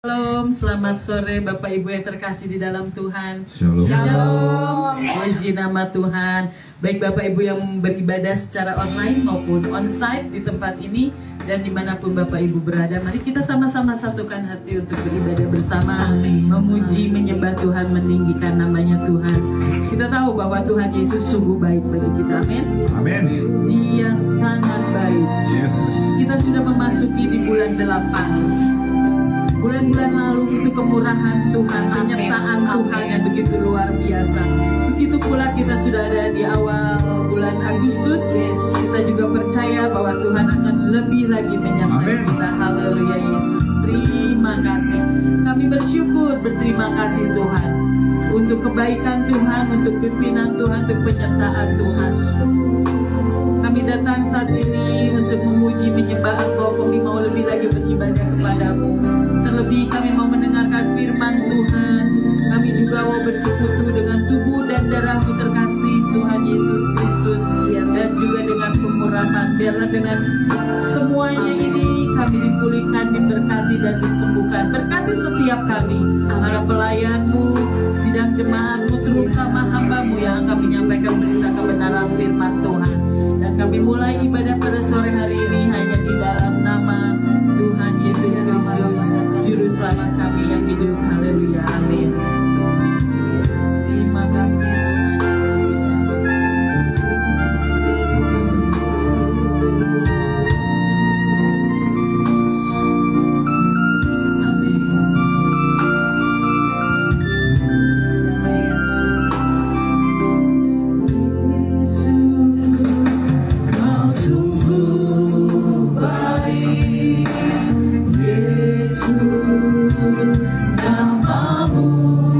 Shalom, selamat sore Bapak Ibu yang terkasih di dalam Tuhan. Shalom. Shalom. Puji nama Tuhan. Baik Bapak Ibu yang beribadah secara online maupun onsite di tempat ini dan dimanapun Bapak Ibu berada, mari kita sama-sama satukan hati untuk beribadah bersama, memuji, menyembah Tuhan, meninggikan namanya Tuhan. Kita tahu bahwa Tuhan Yesus sungguh baik bagi kita, amin. Amin. Dia sangat baik. Yes. Kita sudah memasuki di bulan 8. Bulan-bulan lalu itu kemurahan Tuhan, penyertaan Tuhan yang begitu luar biasa. Begitu pula kita sudah ada di awal bulan Agustus. Kita juga percaya bahwa Tuhan akan lebih lagi menyertai kita. Haleluya Yesus. Terima kasih. Kami bersyukur, berterima kasih Tuhan untuk kebaikan Tuhan, untuk pimpinan Tuhan, untuk penyertaan Tuhan. Kami datang saat ini untuk memuji, menyembah Engkau. Kami mau lebih lagi beribadah kepadamu. Terlebih kami mau mendengarkan firman Tuhan. Kami juga mau bersekutu dengan tubuh dan darah-Mu terkasih Tuhan Yesus Kristus, dan juga dengan pengurapan. Biarlah dengan semuanya ini kami dipulihkan, diberkati dan disembuhkan. Berkati setiap kami, para pelayan-Mu, sidang jemaat-Mu, terutama hamba-Mu yang akan menyampaikan berita kebenaran firman Tuhan. Dan kami mulai ibadah pada sore hari ini hanya di dalam nama Tuhan Yesus Kristus, Juru Selamat kami yang hidup. Haleluya, amin. Terima kasih Namamu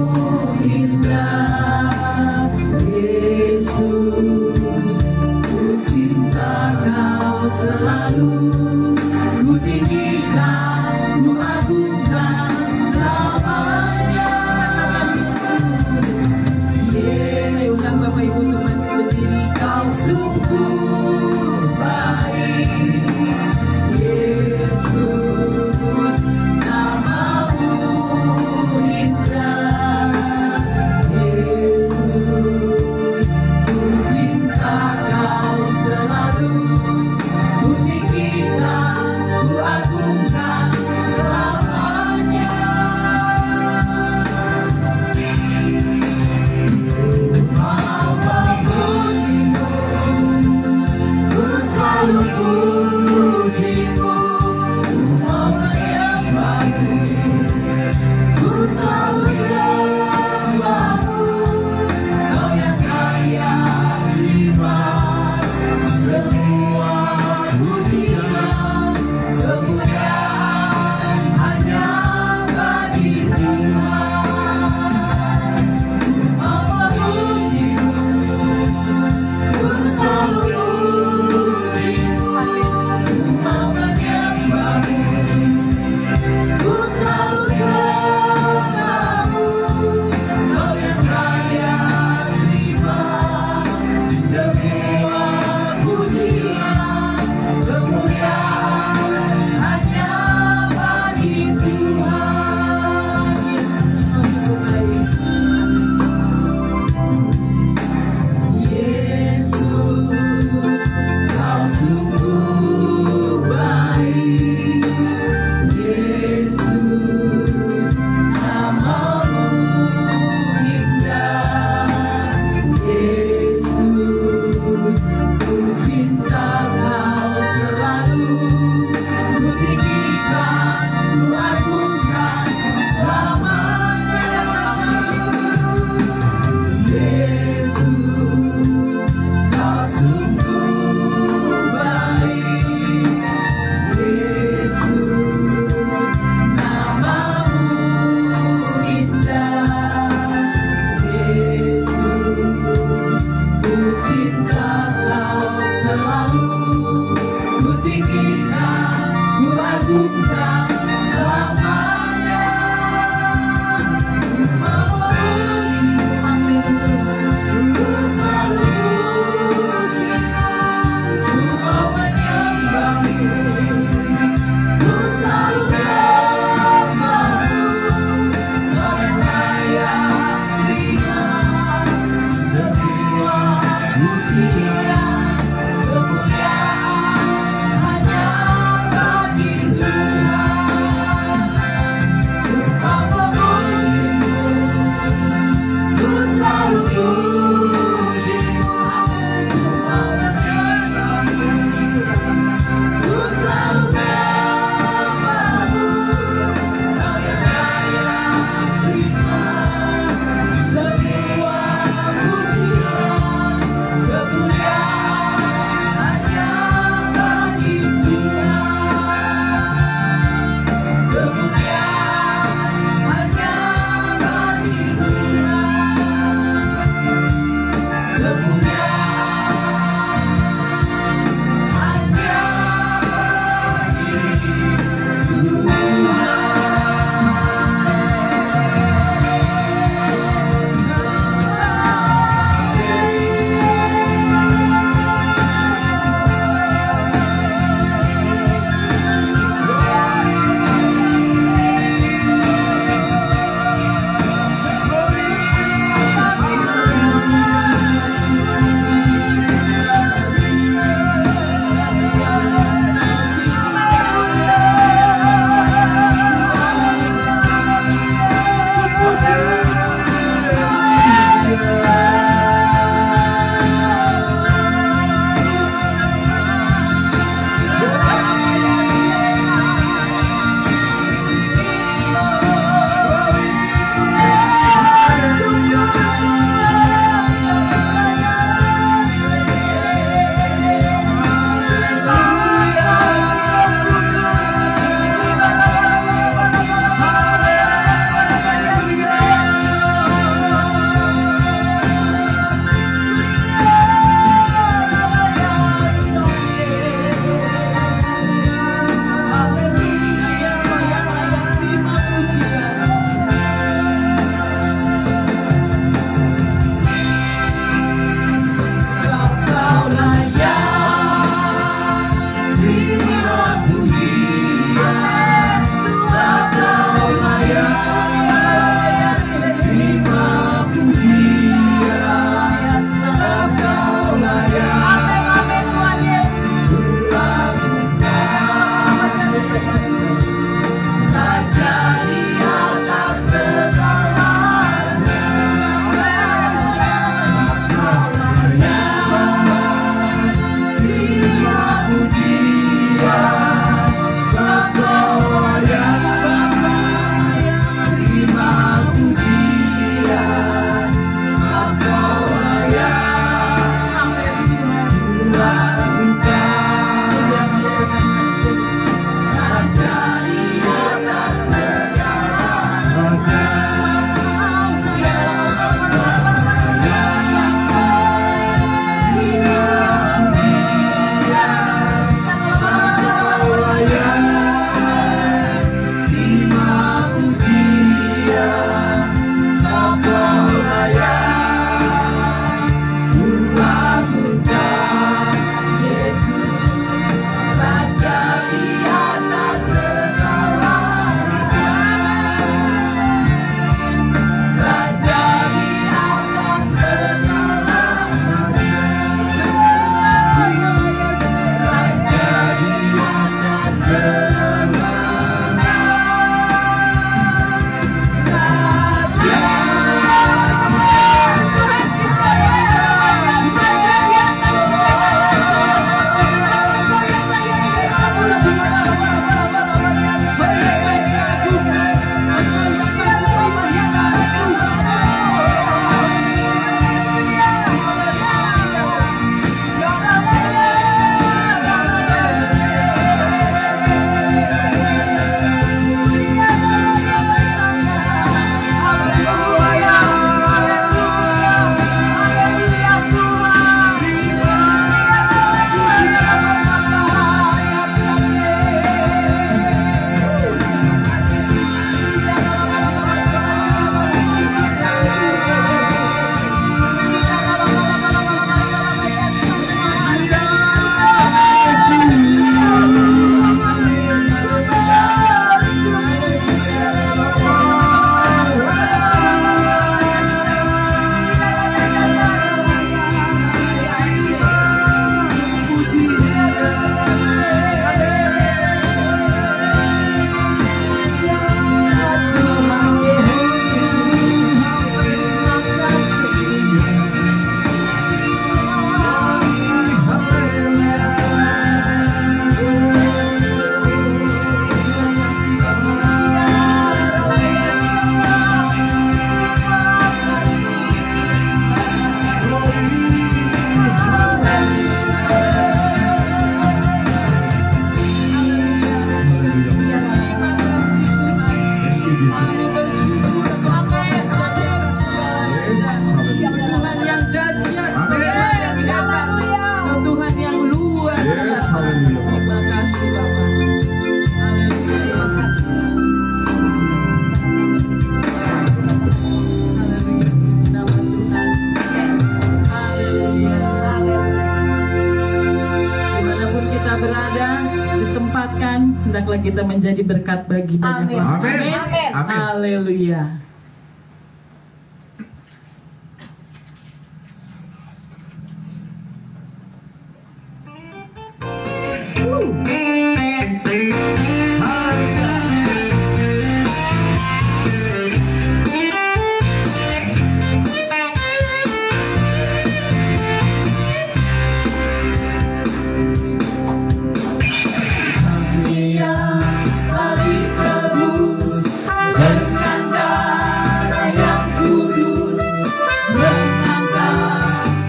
kita menjadi berkat bagi banyak Amin. orang. Amin. Amin. Amin. Haleluya.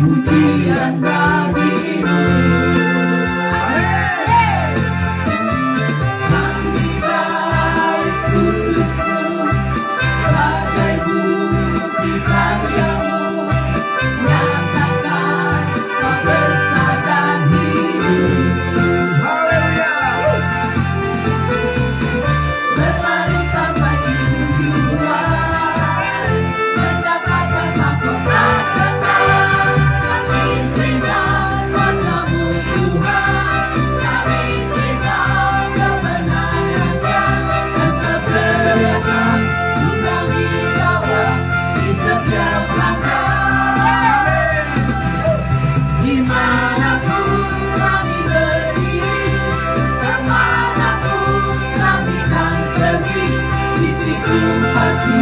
Pujian bagimu, kami baik tulismu sebagai bukti karyamu, nyatakan kau besar dan hidup. Berlari sampai di tujuan, mendapatkan mahkota kekal. Kami terima kuasa-Mu Tuhan, kami terima kebenaran-Nya. Engkau sediakan untuk kami bawa di setiap langkah. Dimanapun kami berdiri, kemanapun kami kan pergi, di situ pasti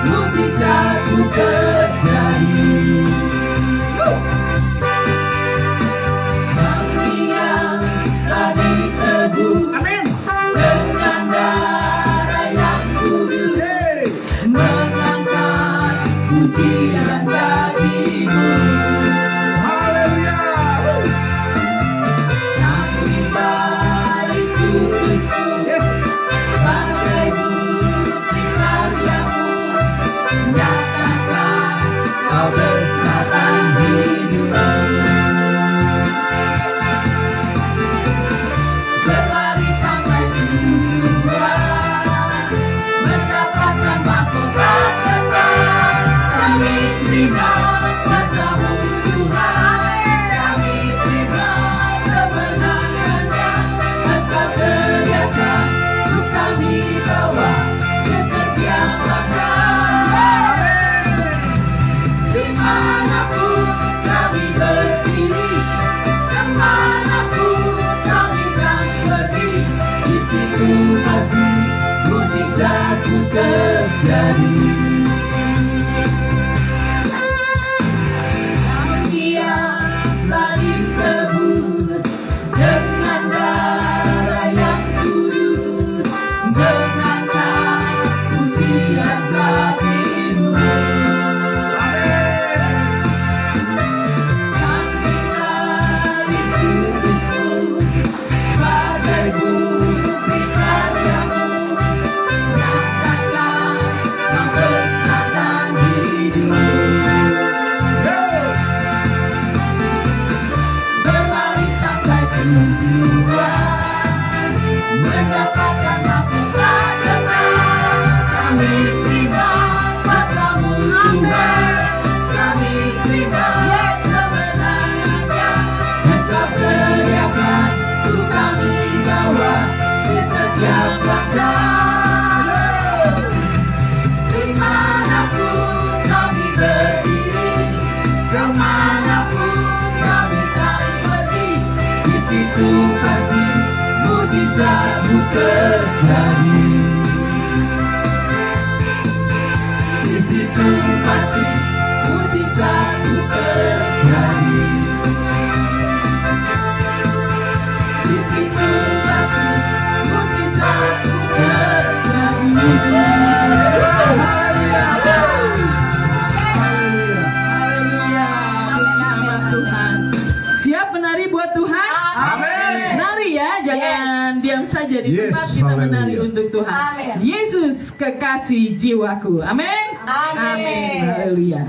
mujizat terjadi. Kami yang telah ditebus Amin. dengan darah yang kudus, mengangkat pujian bagi-Mu. Haleluya. Kami balik tulismu sebagai bukti karyamu, nyatakan kau besar dan hidup. Berlari sampai tujuan, mendapatkan mahkota kekal. Kami terima kuasa-Mu Tuhan, kami terima kebenaran-Nya. Engkau sediakan untuk kami bawa di setiap langkah. Dimanapun kami berdiri, kemanapun kami kan pergi, di situ pasti mujizat terjadi. Kami yang paling tebus dengan darah yang kudus, mengangkat pujian bagi-Mu. Kami balik tulismu sebagai bukti karyamu, nyatakan kau besar dan hidup. Berlari sampai tujuan, mendapatkan mahkota kekal. Kami terima kuasa-Mu Tuhan, kami terima kebenaran-Nya. Engkau sediakan untuk kami bawa di setiap langkah. Dimanapun kami berdiri, kemanapun kami kan pergi, di situ pasti mujizat terjadi. Di situ pasti mujizat terjadi. Di situ pasti mujizat terjadi. Haleluya. Nama Tuhan. Siap menari buat Tuhan? Amin. Nari ya, jangan diam saja di Yes, tempat, kita menari haleluya. untuk Tuhan. Amin. Yesus kekasih jiwaku. Amin. Amin. Haleluya. Haleluya.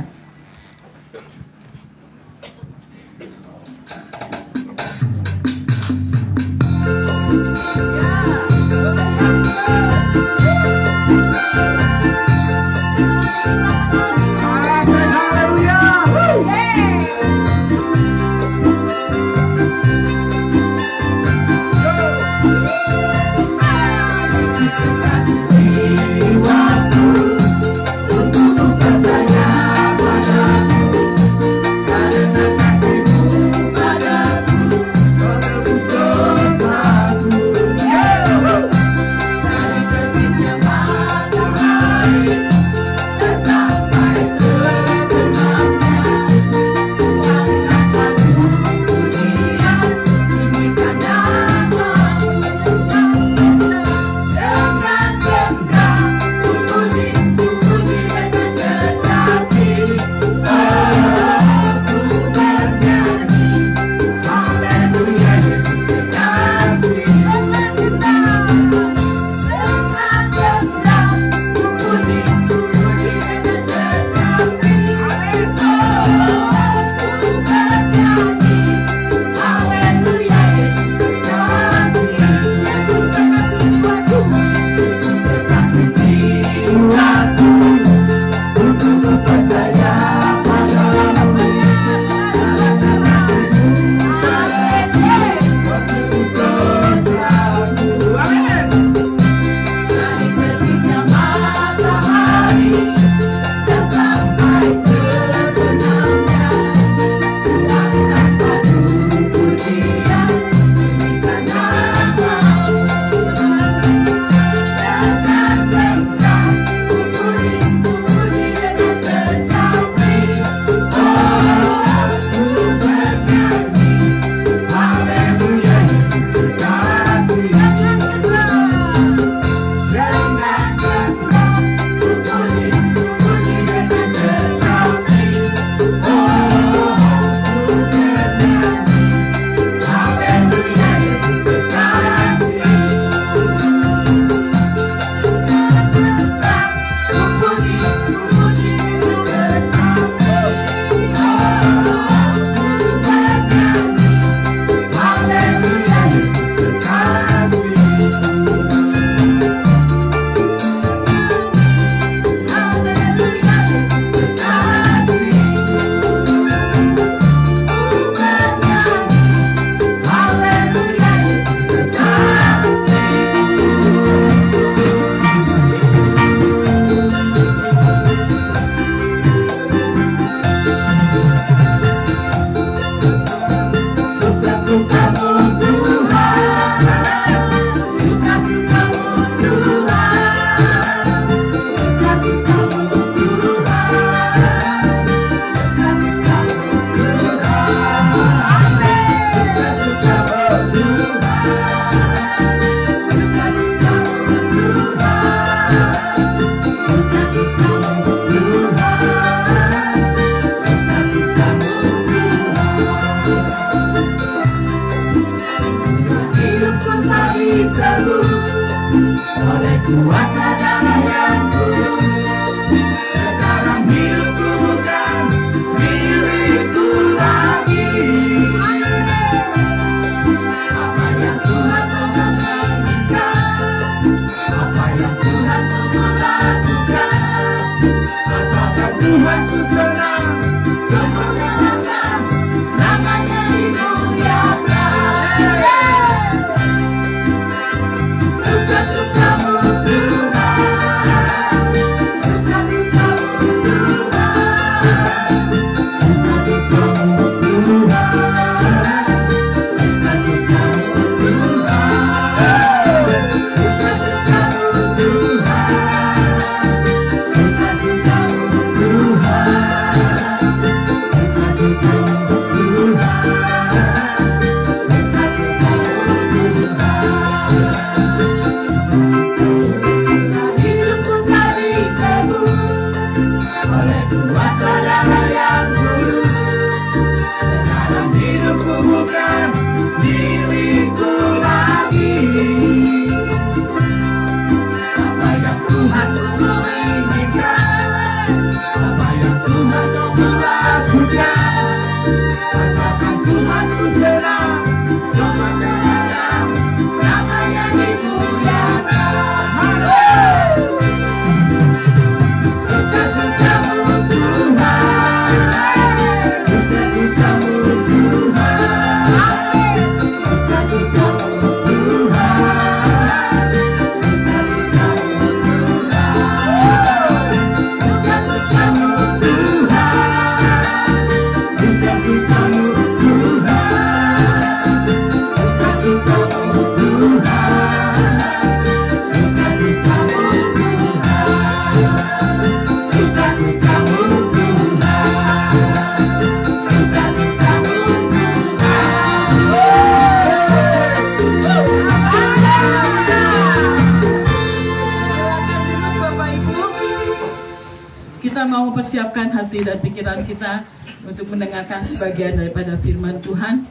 Kita mau mempersiapkan hati dan pikiran kita untuk mendengarkan sebagian daripada firman Tuhan,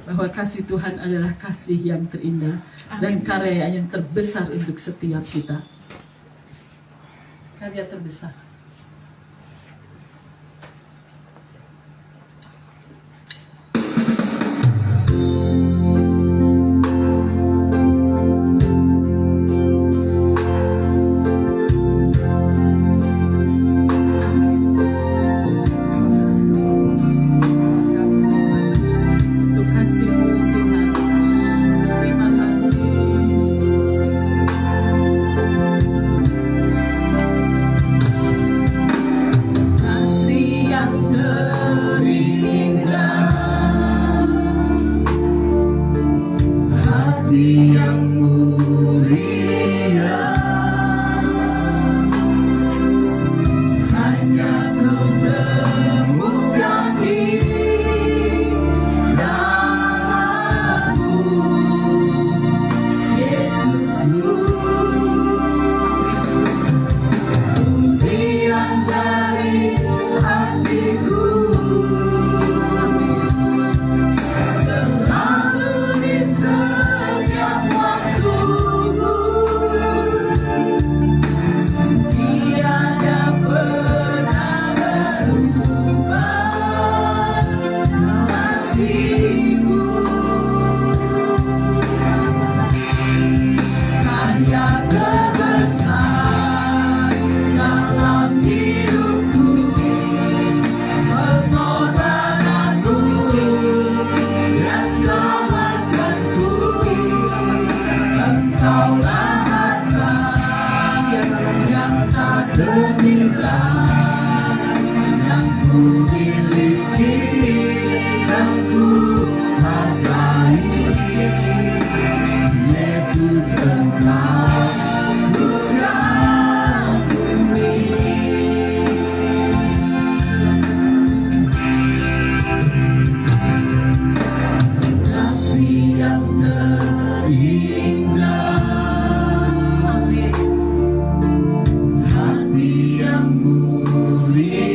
bahwa kasih Tuhan adalah kasih yang terindah dan karya yang terbesar untuk setiap kita. Karya terbesar. Untuk kasih-Mu Tuhan, terima kasih Yesus. Kasih yang terindah, hati yang mulia, hanya Kau temukan di dalamku, Yesusku. Impian dari hatiku, selalu di setiap waktuku, tiada pernah berubah kasih-Mu. Karya terbesar dalam hidupku, pengorbananmu yang selamatkanku, Engkaulah harta yang tak ternilai, yang ku miliki dan ku hargai. Yesus, Engkau mengagumi. Kasih yang terindah, hati yang mulia,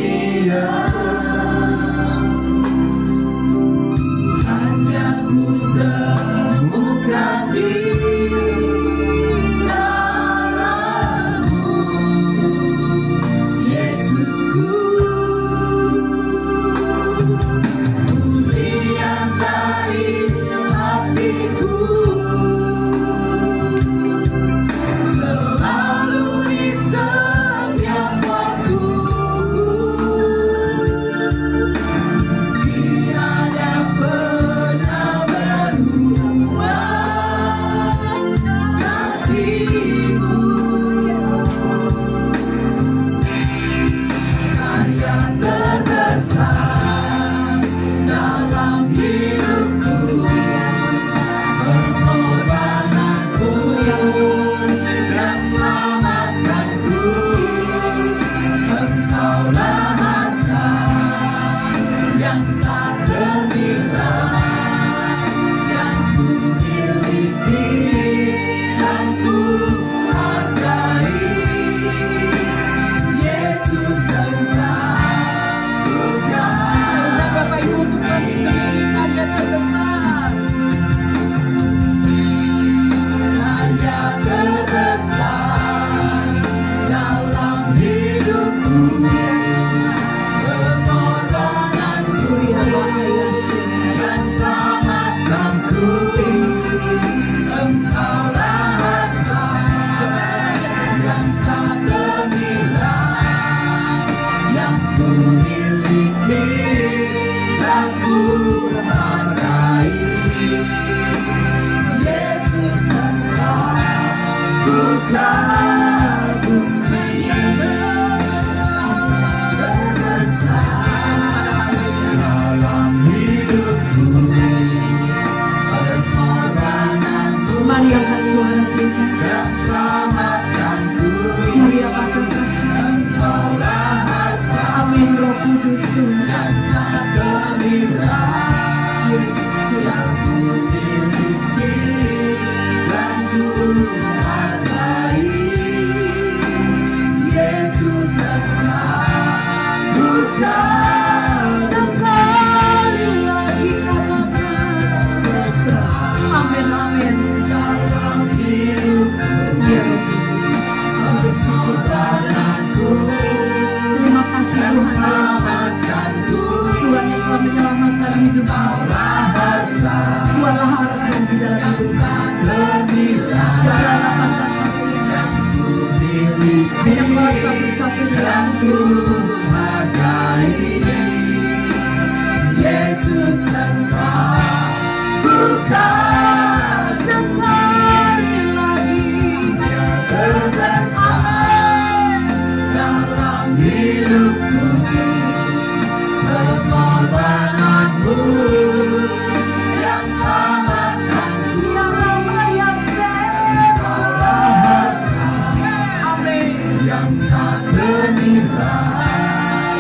nilai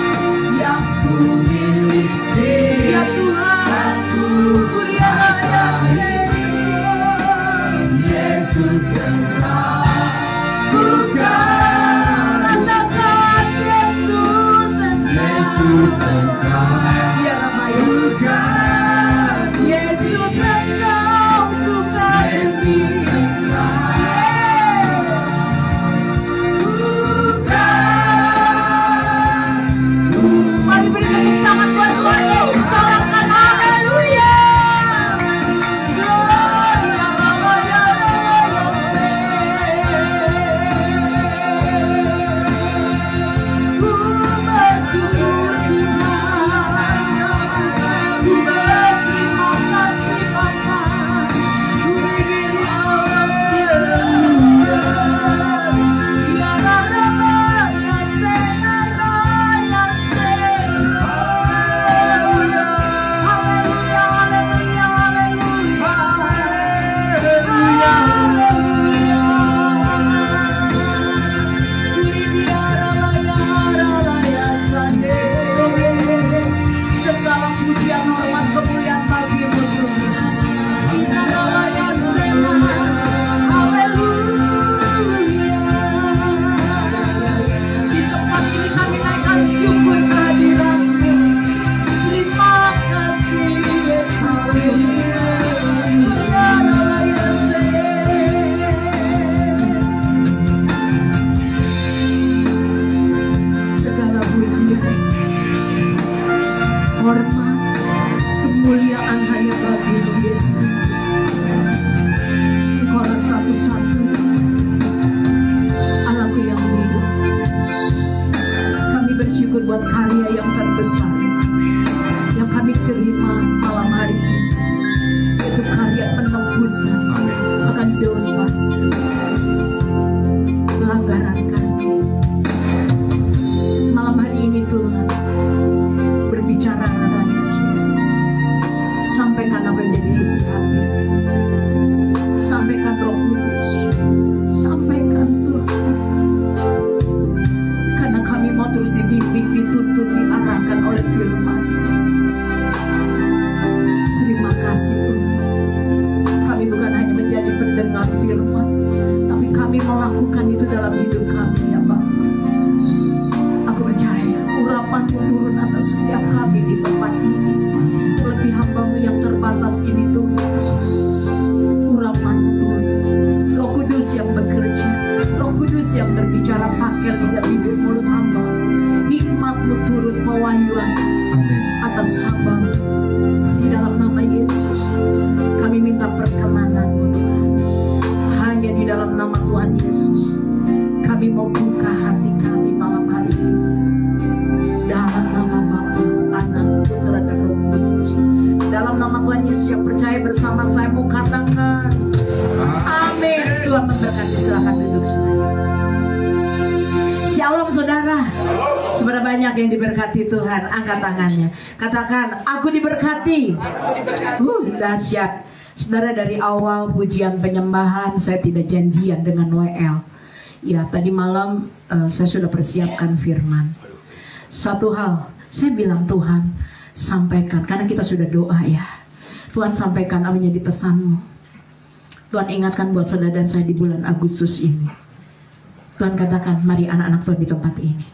yang ku miliki. Ya Tuhan, mulialah Yesus Engkau. Bukan katakan Yesus Engkau. Ya Rama bukan Yesus Engkau, bukan Yesus Engkau. Mari beri tepuk tangan buat Tuhan Yesus. Sorakan haleluya. Ku bersyukur Tuhan, ku berterima kasih Bapa, ku beri haleluya. Ya Rama ya Senara ya Haleluya, haleluya, haleluya, haleluya, haleluya. Segala pujian, hormat, kemuliaan bagi-Mu Tuhan. Di tempat ini kami naikkan syukur kehadiran-Mu. Terima kasih Yesus. Segala pujian, hormat, kemuliaan hanya bagi-Mu Yesus. Engkaulah satu-satunya Allahku yang hidup. Kami bersyukur buat karya yang terbesar yang kami terima malam hari ini, yaitu karya penebusan akan dosa pelanggaran kami. Malam hari ini Tuhan, berbicara kepada Yesus, sampaikan apa yang jadi isi hati, sampaikan Roh Kudus, sampaikan Tuhan, karena kami mau terus dibimbing, dituntun, diarahkan oleh firman. Terima kasih Tuhan, kami bukan hanya menjadi pendengar firman, tapi kami melakukan itu dalam hidup kami ya Bapa. Aku percaya urapan-Mu turun atas setiap kami di tempat ini, terlebih hamba-Mu yang terbatas ini Tuhan. Urapan-Mu turun, Roh Kudus yang bekerja, Roh Kudus yang berbicara pakai lidah bibir mulut hamba. Hikmat-Mu turun pewahyuan atas hamba-Mu. Di dalam nama Yesus kami minta perkenanan-Mu Tuhan. Hanya di dalam nama Tuhan Yesus kami mau buka hati kami malam hari ini. Dalam nama Bapa, Anak, Putra dan Roh Kudus. Dalam nama Tuhan Yesus yang percaya bersama saya mau katakan amin. Tuhan memberkati, silakan duduk semuanya. Shalom saudara. Seberapa banyak yang diberkati Tuhan, angkat tangannya. Katakan, aku diberkati. Dahsyat. Saudara, dari awal pujian penyembahan saya tidak janjian dengan Noel. Ya, tadi malam saya sudah persiapkan firman. Satu hal, saya bilang Tuhan, sampaikan, karena kita sudah doa ya. Tuhan sampaikan apa yang jadi pesan-Mu. Tuhan ingatkan buat saudara dan saya di bulan Agustus ini. Tuhan katakan, mari anak-anak Tuhan di tempat ini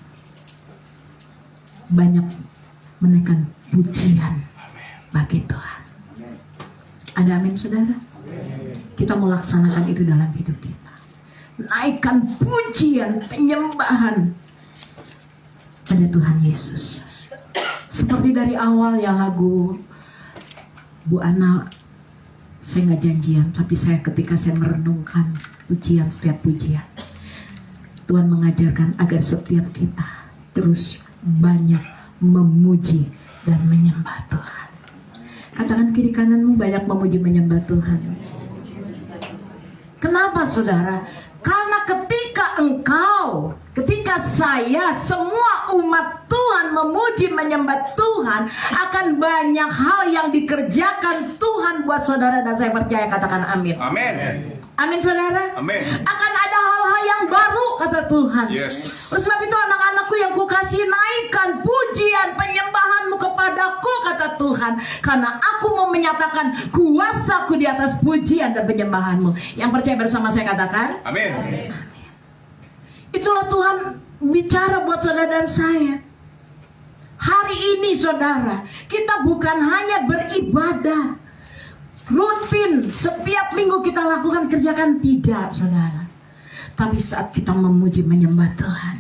banyak menaikkan pujian bagi Tuhan. Ada amin saudara? Kita mau laksanakan itu dalam hidup kita. Naikkan pujian, penyembahan pada Tuhan Yesus. Seperti dari awal ya lagu Bu Ana, saya nggak janjian, tapi ketika saya merenungkan pujian, setiap pujian, Tuhan mengajarkan agar setiap kita terus banyak memuji dan menyembah Tuhan. Katakan kiri kananmu, banyak memuji menyembah Tuhan. Kenapa saudara? Karena ketika saya, semua umat Tuhan memuji menyembah Tuhan, akan banyak hal yang dikerjakan Tuhan buat saudara dan saya percaya. Katakan amin. Amin. Amin saudara. Amin. Akan ada hal-hal yang baru kata Tuhan. Yes. Oleh sebab itu anak-anakku Tuhan, karena aku mau menyatakan kuasaku di atas pujian dan penyembahanmu. Yang percaya bersama saya katakan Amin. itulah Tuhan bicara buat saudara dan saya. Hari ini saudara, kita bukan hanya beribadah rutin setiap minggu kita lakukan kerjakan, tidak saudara. Tapi saat kita memuji menyembah Tuhan,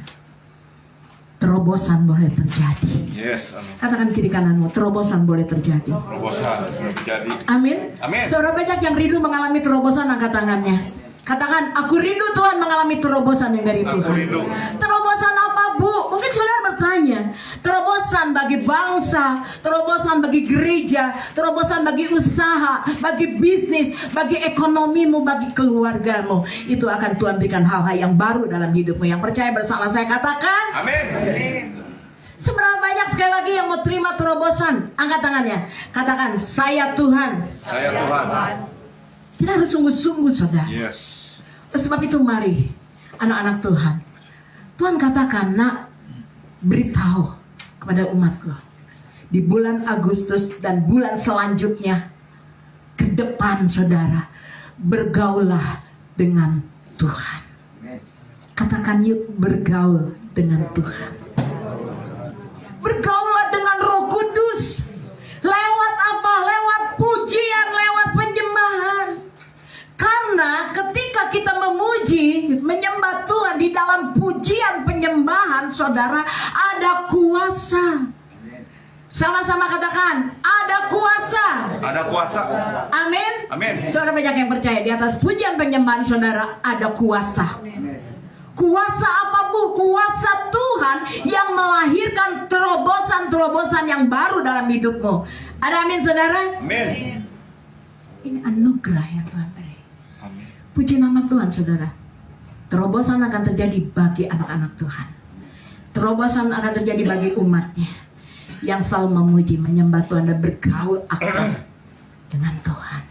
terobosan boleh terjadi. Yes, amin. Katakan kiri kananmu, terobosan boleh terjadi. Terobosan terjadi. Amin. Amin. Saudara banyak yang rindu mengalami terobosan, angkat tangannya. Katakan, aku rindu Tuhan mengalami terobosan yang dari Aku Tuhan. rindu. Terobosan apa, Bu? Mungkin saudara bertanya. Terobosan bagi bangsa, terobosan bagi gereja, terobosan bagi usaha, bagi bisnis, bagi ekonomimu, bagi keluargamu. Itu akan Tuhan berikan hal-hal yang baru dalam hidupmu. Yang percaya bersama saya katakan Amin. seberapa banyak sekali lagi yang mau terima terobosan? Angkat tangannya. Katakan, saya Tuhan. Saya Tuhan. Kita harus sungguh-sungguh saudara. Yes. Sebab itu mari anak-anak Tuhan, Tuhan katakan, nak, beritahu kepada umatku di bulan Agustus dan bulan selanjutnya ke depan saudara, bergaullah dengan Tuhan. Katakan yuk, bergaul dengan Tuhan. Bergaullah dengan Roh Kudus. Lewat apa? Lewat pujian, lewat penyembahan. Karena ketika kita memuji, menyembah Tuhan di dalam pujian penyembahan, saudara, ada kuasa. Sama-sama katakan, ada kuasa. Ada kuasa. Amin. Amin. Saudara banyak yang percaya di atas pujian penyembahan saudara ada kuasa. Kuasa apa, Bu? Kuasa Tuhan yang melahirkan terobosan-terobosan yang baru dalam hidupmu. Ada amin, saudara? Amin. Ini anugerah yang Tuhan beri. Amin. Puji nama Tuhan, saudara. Terobosan akan terjadi bagi anak-anak Tuhan. Terobosan akan terjadi bagi umatnya yang selalu memuji, menyembah Tuhan dan bergaul akrab dengan Tuhan.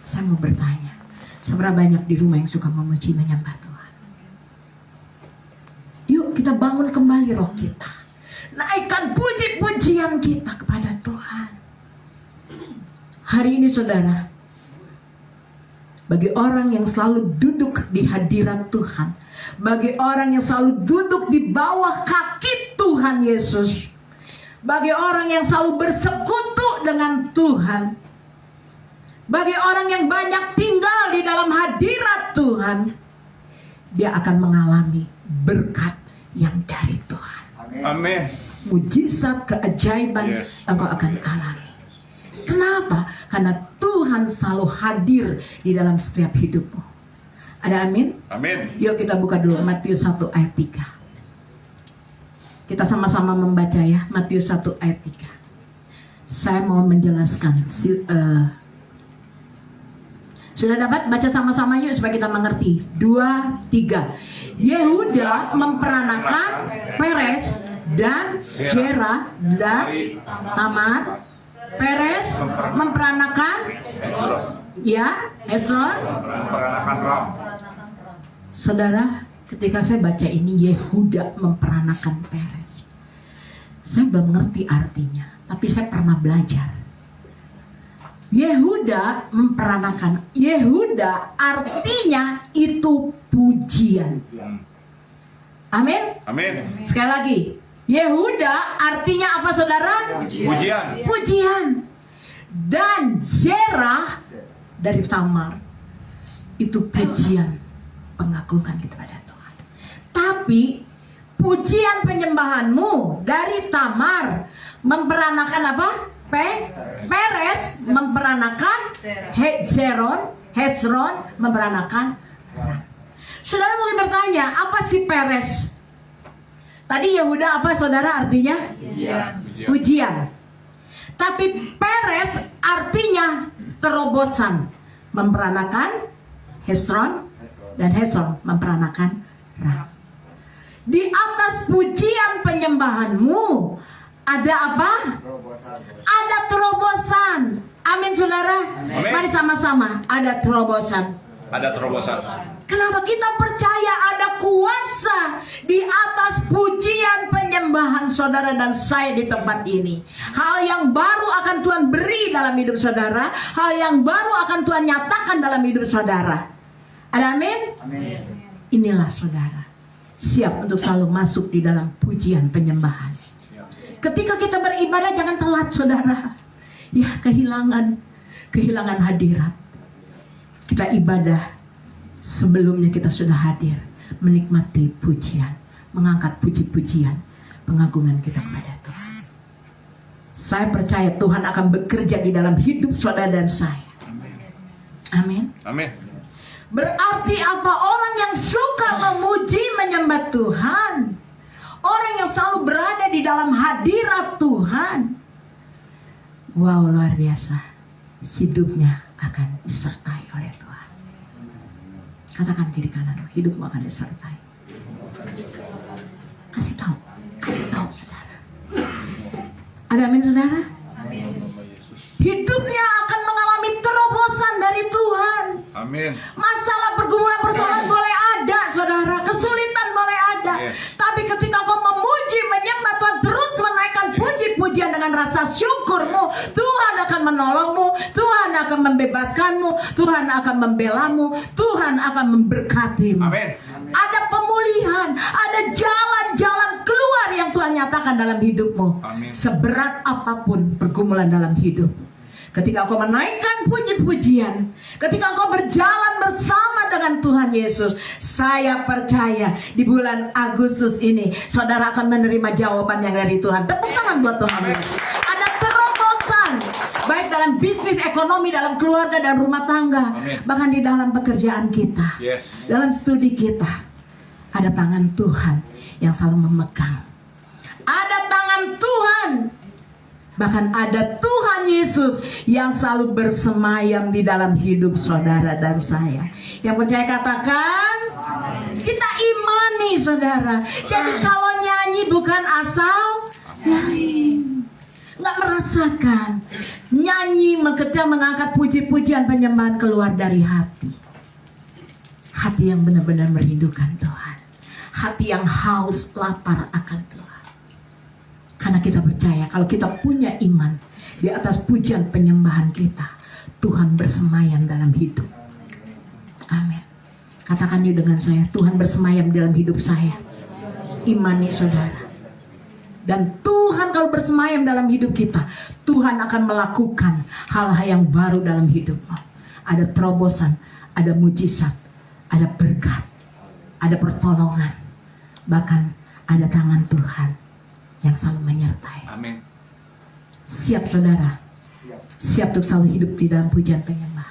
Saya mau bertanya, seberapa banyak di rumah yang suka memuji, menyembah Tuhan? Yuk kita bangun kembali roh kita. Naikkan puji-pujian kita kepada Tuhan. Hari ini saudara, bagi orang yang selalu duduk di hadirat Tuhan, bagi orang yang selalu duduk di bawah kaki Tuhan Yesus, bagi orang yang selalu bersekutu dengan Tuhan, bagi orang yang banyak tinggal di dalam hadirat Tuhan, dia akan mengalami berkat yang dari Tuhan. Amin. Mujizat, keajaiban, Yes. engkau akan alami. Kenapa? Karena Tuhan selalu hadir di dalam setiap hidupmu. Ada amin? Amin. Yuk kita buka dulu Matius 1 ayat 3. Kita sama-sama membaca ya, Matius 1 ayat 3. Saya mau menjelaskan. Sudah dapat? Baca sama-sama yuk supaya kita mengerti. 2, 3. Yehuda memperanakan Peres dan Zerah dan Tamar. Peres memperanakan ya Hezron. Memperanakan Ram. Saudara, ketika saya baca ini Yehuda memperanakan Peres, saya belum mengerti artinya, tapi saya pernah belajar. Yehuda memperanakan, Yehuda artinya itu pujian. Amin. Amin. Sekali lagi, Yehuda artinya apa saudara? Pujian. Pujian. Dan Zerah dari Tamar itu pujian, pengagungan kepada Tuhan. Tapi pujian penyembahanmu dari Tamar memperanakan apa? Peres memperanakan Hezron memperanakan Ram. Saudara mungkin bertanya, apa sih Peres? Tadi Yehuda apa saudara artinya? Pujian. Tapi Peres artinya terobosan, memperanakan Hezron dan Hezron memperanakan Ram. Di atas pujian penyembahanmu ada apa? Ada terobosan. Amin saudara. Amin. Mari sama-sama, ada terobosan. Ada terobosan. Kenapa kita percaya ada kuasa di atas pujian penyembahan penyembahan saudara dan saya di tempat ini. Hal yang baru akan Tuhan beri dalam hidup saudara. Hal yang baru akan Tuhan nyatakan dalam hidup saudara. Amin. Inilah saudara, siap untuk selalu masuk di dalam pujian penyembahan. Ketika kita beribadah jangan telat saudara. Ya, kehilangan hadirat. Kita ibadah sebelumnya kita sudah hadir, menikmati pujian, mengangkat puji-pujian, pengagungan kita kepada Tuhan. Saya percaya Tuhan akan bekerja di dalam hidup saudara dan saya. Amin. Amin. Berarti apa? Orang yang suka memuji menyembah Tuhan, orang yang selalu berada di dalam hadirat Tuhan, wow, luar biasa, hidupnya akan disertai oleh Tuhan. Katakan kiri kanan, hidupmu akan disertai. Kasih tahu saudara. Ada amin saudara? Hidupnya akan mengalami terobosan dari Tuhan. Amin. Masalah persoalan boleh ada saudara, kesulitan boleh ada. Tapi ketika kau memuji menyembah Tuhan, terus menaikkan puji-pujian dengan rasa syukurmu, Tuhan akan menolongmu, Tuhan akan membebaskanmu, Tuhan akan membelamu, Tuhan akan memberkatimu. Amin. Ada pemulihan, ada jalan-jalan keluar yang Tuhan nyatakan dalam hidupmu. Amin. Seberat apapun pergumulan dalam hidup, ketika kau menaikkan puji-pujian, ketika kau berjalan bersama dengan Tuhan Yesus, saya percaya di bulan Agustus ini saudara akan menerima jawaban yang dari Tuhan. Tepuk tangan buat Tuhan Yesus. Ada terobosan, baik dalam bisnis, ekonomi, dalam keluarga dan rumah tangga. Amin. Bahkan di dalam pekerjaan kita, dalam studi kita, ada tangan Tuhan yang selalu memegang. Ada tangan Tuhan, bahkan ada Tuhan Yesus yang selalu bersemayam di dalam hidup saudara dan saya. Yang percaya katakan, kita imani saudara. Jadi kalau nyanyi bukan asal nyanyi, nggak merasakan. Nyanyi ketika mengangkat puji-pujian penyembahan keluar dari hati. Hati yang benar-benar merindukan Tuhan. Hati yang haus lapar akan Tuhan. Karena kita percaya kalau kita punya iman di atas pujian penyembahan kita, Tuhan bersemayam dalam hidup. Amin. Katakan yuk dengan saya, Tuhan bersemayam dalam hidup saya. Imani saudara. Dan Tuhan kalau bersemayam dalam hidup kita, Tuhan akan melakukan hal-hal yang baru dalam hidupmu. Ada terobosan, ada mujizat, ada berkat, ada pertolongan, bahkan ada tangan Tuhan yang selalu menyertai. Amin. Siap saudara? Siap untuk selalu hidup di dalam pujian penyembahan.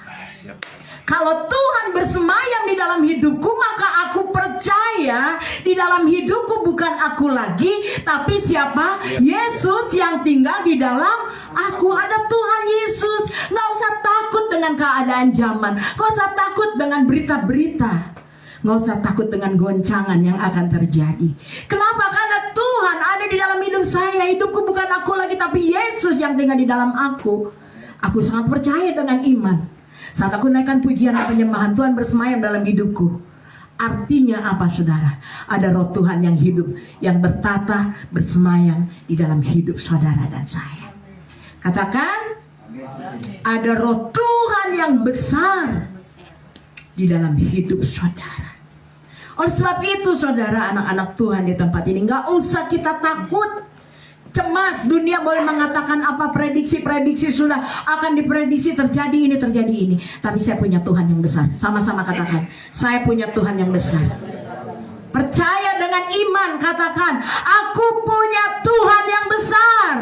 Kalau Tuhan bersemayam di dalam hidupku, maka aku percaya di dalam hidupku bukan aku lagi, tapi siapa? Yesus yang tinggal di dalam aku. Ada Tuhan Yesus. Gak usah takut dengan keadaan zaman, gak usah takut dengan berita-berita, gak usah takut dengan goncangan yang akan terjadi. Kenapa? Karena Tuhan ada di dalam hidup saya. Hidupku bukan aku lagi, tapi Yesus yang tinggal di dalam aku. Aku sangat percaya dengan iman. Saat aku naikkan pujian dan penyembahan, Tuhan bersemayam dalam hidupku. Artinya apa saudara? Ada roh Tuhan yang hidup, yang bertata, bersemayam di dalam hidup saudara dan saya. Katakan, ada roh Tuhan yang besar di dalam hidup saudara. Oleh sebab itu saudara, anak-anak Tuhan di tempat ini, gak usah kita takut, cemas. Dunia boleh mengatakan apa, prediksi-prediksi sudah akan diprediksi terjadi ini, terjadi ini. Tapi saya punya Tuhan yang besar. Sama-sama katakan, saya punya Tuhan yang besar. Percaya dengan iman, katakan, aku punya Tuhan yang besar.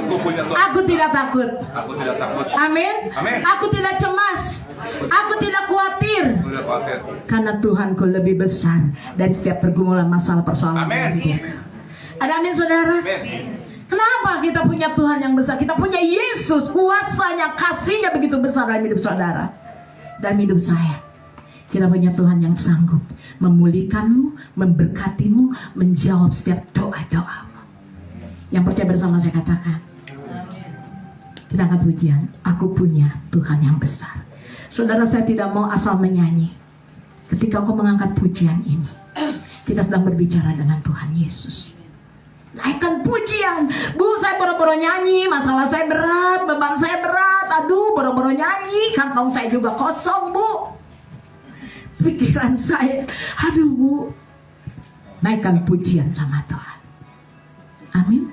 Aku punya Tuhan. Aku tidak takut. Aku tidak takut. Amin. Amin. Aku tidak cemas. Aku tidak khawatir. Aku tidak khawatir. Karena Tuhanku lebih besar dari setiap pergumulan masalah persoalan. Amin. Ada amin saudara? Amin. Kenapa kita punya Tuhan yang besar? Kita punya Yesus, kuasanya, kasihnya begitu besar dalam hidup saudara dan hidup saya. Kita punya Tuhan yang sanggup memulihkanmu, memberkatimu, menjawab setiap doa-doamu. Yang percaya bersama saya katakan, kita angkat pujian, aku punya Tuhan yang besar. Saudara, saya tidak mau asal menyanyi. Ketika kau mengangkat pujian ini, kita sedang berbicara dengan Tuhan Yesus. Naikkan pujian. Bu, saya boro-boro nyanyi, masalah saya berat, beban saya berat. Aduh, boro-boro nyanyi, kantong saya juga kosong, Bu. Pikiran saya, aduh Bu. Naikkan pujian sama Tuhan. Amin.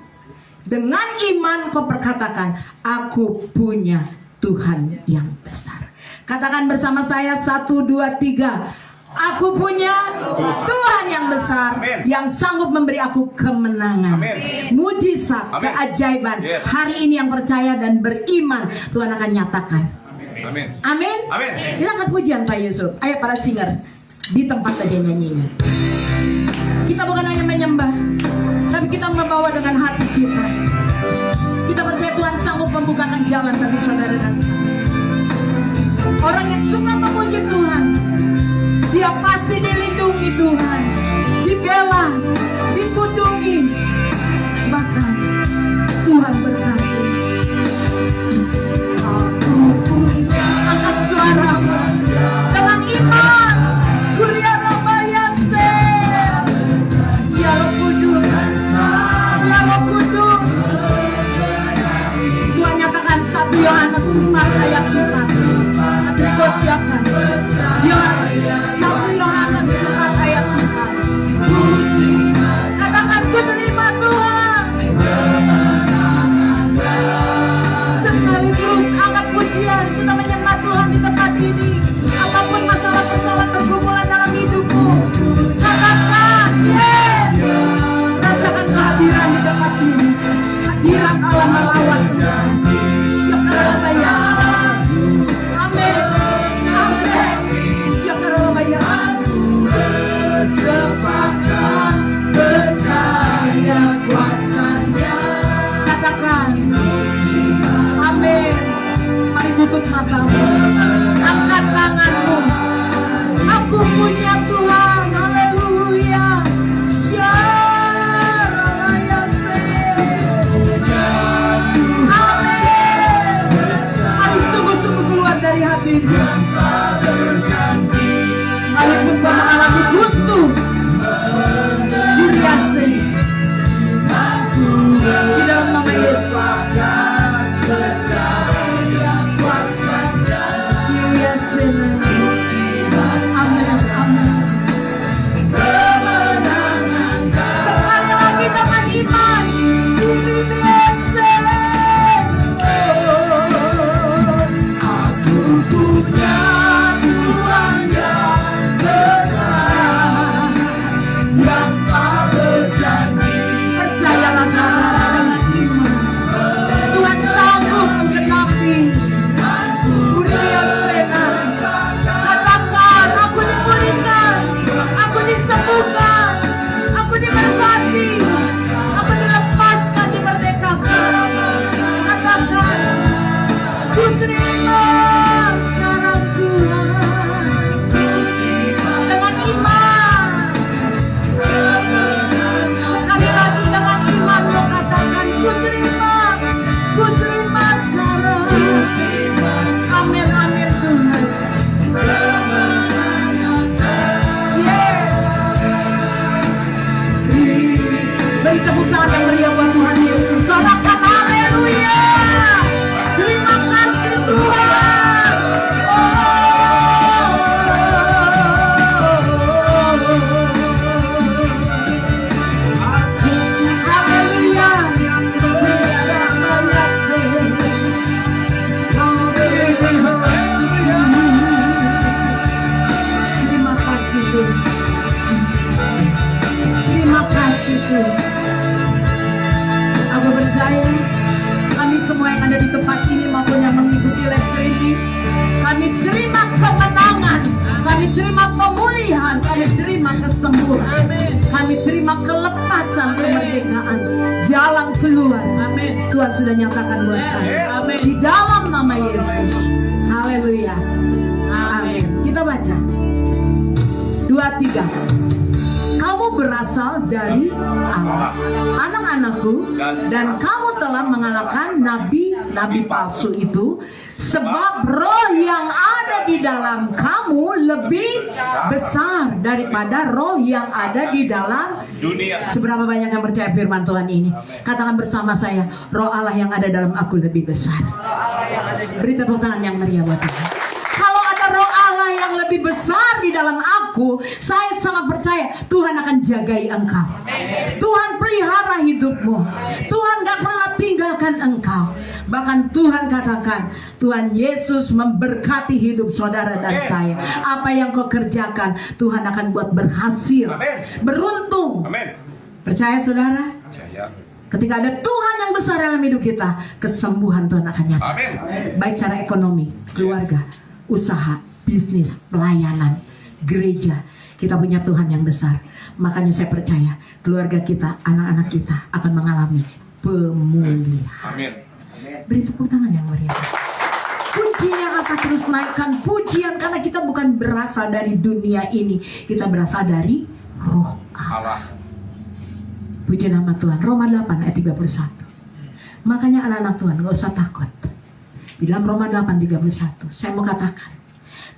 Dengan iman kau perkatakan, aku punya Tuhan yang besar. Katakan bersama saya, 1, 2, 3. Aku punya Tuhan yang besar. Amin. Yang sanggup memberi aku kemenangan. Amin. Mujizat, Amin. keajaiban. Yes. Hari ini yang percaya dan beriman, Tuhan akan nyatakan. Amin. Amin. Amin. Kita angkat pujian Pak Yusuf. Ayo para singer, di tempat saja nyanyinya. Kita bukan hanya menyembah, tapi kita membawa dengan hati kita. Kita percaya Tuhan sanggup membukakan jalan bagi saudara dan saya. Orang yang suka memuji Tuhan, dia pasti dilindungi Tuhan, dibela, ditundungi, bahkan Tuhan berkati. Aku punya, angkat suaramu dengan iman. Kuria Rabaya Se, Ya Roh Kudus, Ya Roh Kudus. Tuhan nyatakan 1 Yohanes 4 ayat 4. Hati kau siapkan. 1 Yohanes 4 ayat 4. Katakan ku terima Tuhan. Sekali terus angkat pujian, kita menyembah Tuhan di tempat ini. Apapun masalah persoalan pergumulan dalam hidupmu, katakan yes. Rasakan kehadiran di tempat ini. Hadirat Allah melawat Tuhan. Syukur. Amin. Amin. Syukur. Bersepakat percaya kuasanya. Katakan amin. Mari tutup matamu, angkat tanganmu. Aku punya Tuhan. Haleluya. Amin. Mari sungguh-sungguh keluar dari hatimu. Sekalipun kau mengalami buntu, Kuriase di dalam nama Yesus. Kuriase. Amin. Amin. Sekali lagi dengan iman. Kuriase. Aku punya Tuhan yang besar, yang tak berjanji. Percayalah saudara dengan iman, Tuhan sanggup menggenapi. Kuriasena, katakan aku dipulihkan, aku disembuhkan, aku diberkati, aku dilepaskan, dimerdekakan. Katakan, ku terima sekarang Tuhan dengan iman. Sekali lagi dengan iman lo katakan, ku terima sekarang. Amin, amin Tuhan. Yes. Beri tepuk tangan yang meriah buat Tuhan Yesus. Sorakan haleluya. Terima kasih Tuhan. Haleluya. Terima kasih Tuhan. Terima kasih Tuhan. Aku percaya kami semua yang ada di tempat ini maupun yang mengikuti live streaming, kami terima kemenangan, kami terima pemulihan, kami terima kesembuhan, kami terima kelepasan, kemerdekaan, jalan keluar. Amin. Tuhan sudah nyatakan buat kami. Amin. Di dalam nama Yesus. Haleluya. Amin. Kita baca 2-3. Kamu berasal dari Allah, anak-anakku, dan kamu telah mengalahkan nabi-nabi palsu itu, sebab roh yang ada di dalam kamu lebih besar daripada roh yang ada di dalam dunia. Seberapa banyak yang percaya firman Tuhan ini? Katakan bersama saya, roh Allah yang ada dalam aku lebih besar. Beri tepuk tangan yang meriah buat Tuhan. Kalau ada roh Allah yang lebih besar di dalam aku, saya sangat percaya Tuhan akan jagai engkau. Tuhan pelihara hidupmu. Tuhan gak pernah tinggalkan engkau. Bahkan Tuhan katakan, Tuhan Yesus memberkati hidup saudara dan saya. Apa yang kau kerjakan, Tuhan akan buat berhasil, beruntung. Amin. Percaya saudara? Percaya. Ketika ada Tuhan yang besar dalam hidup kita, kesembuhan Tuhan akan nyata. Amin. Baik secara ekonomi, keluarga, usaha, bisnis, pelayanan, gereja. Kita punya Tuhan yang besar. Makanya saya percaya keluarga kita, anak-anak kita akan mengalami pemulihan. Amin. Beri tepuk tangan yang meriah. Pujian apa terus naikkan pujian, karena kita bukan berasal dari dunia ini, kita berasal dari roh Allah. Allah. Puji nama Tuhan. Roma 8 ayat 31. Makanya anak-anak Tuhan gak usah takut. Di dalam Roma 8:31 saya mau katakan,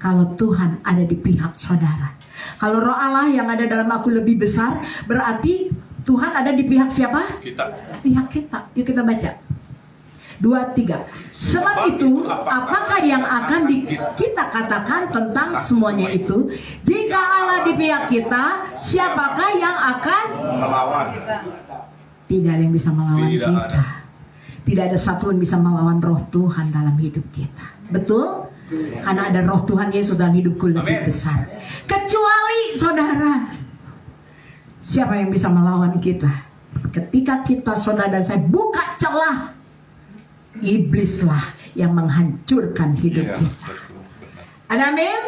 kalau Tuhan ada di pihak saudara, kalau roh Allah yang ada dalam aku lebih besar, berarti Tuhan ada di pihak siapa? Kita. Pihak kita. Yuk kita baca 2-3. Sebab itu apakah yang akan kita katakan tentang semuanya itu? Jika Allah di pihak kita, siapakah yang akan Melawan. Tidak ada yang bisa melawan Tidak kita. ada. Tidak ada satu yang bisa melawan roh Tuhan dalam hidup kita. Betul? Karena ada roh Tuhan Yesus dalam hidupku lebih Amin. besar. Kecuali saudara, siapa yang bisa melawan kita? Ketika kita, saudara dan saya, buka celah, iblislah yang menghancurkan hidup Iya, kita. betul, benar. Ada amin?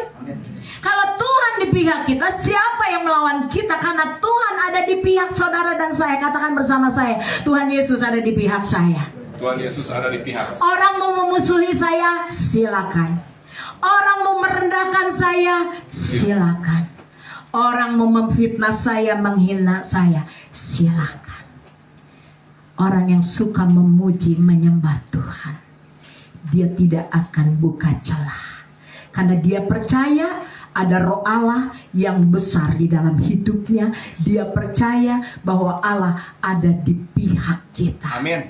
Kalau Tuhan di pihak kita, siapa yang melawan kita? Karena Tuhan ada di pihak saudara dan saya. Katakan bersama saya, Tuhan Yesus ada di pihak saya. Tuhan Yesus ada di pihak. Orang mau memusuhi saya, silakan. Orang mau merendahkan saya, silakan. Orang mau memfitnah saya, menghina saya, silakan. Orang yang suka memuji, menyembah Tuhan, dia tidak akan buka celah. Karena dia percaya ada roh Allah yang besar di dalam hidupnya. Dia percaya bahwa Allah ada di pihak kita. Amin.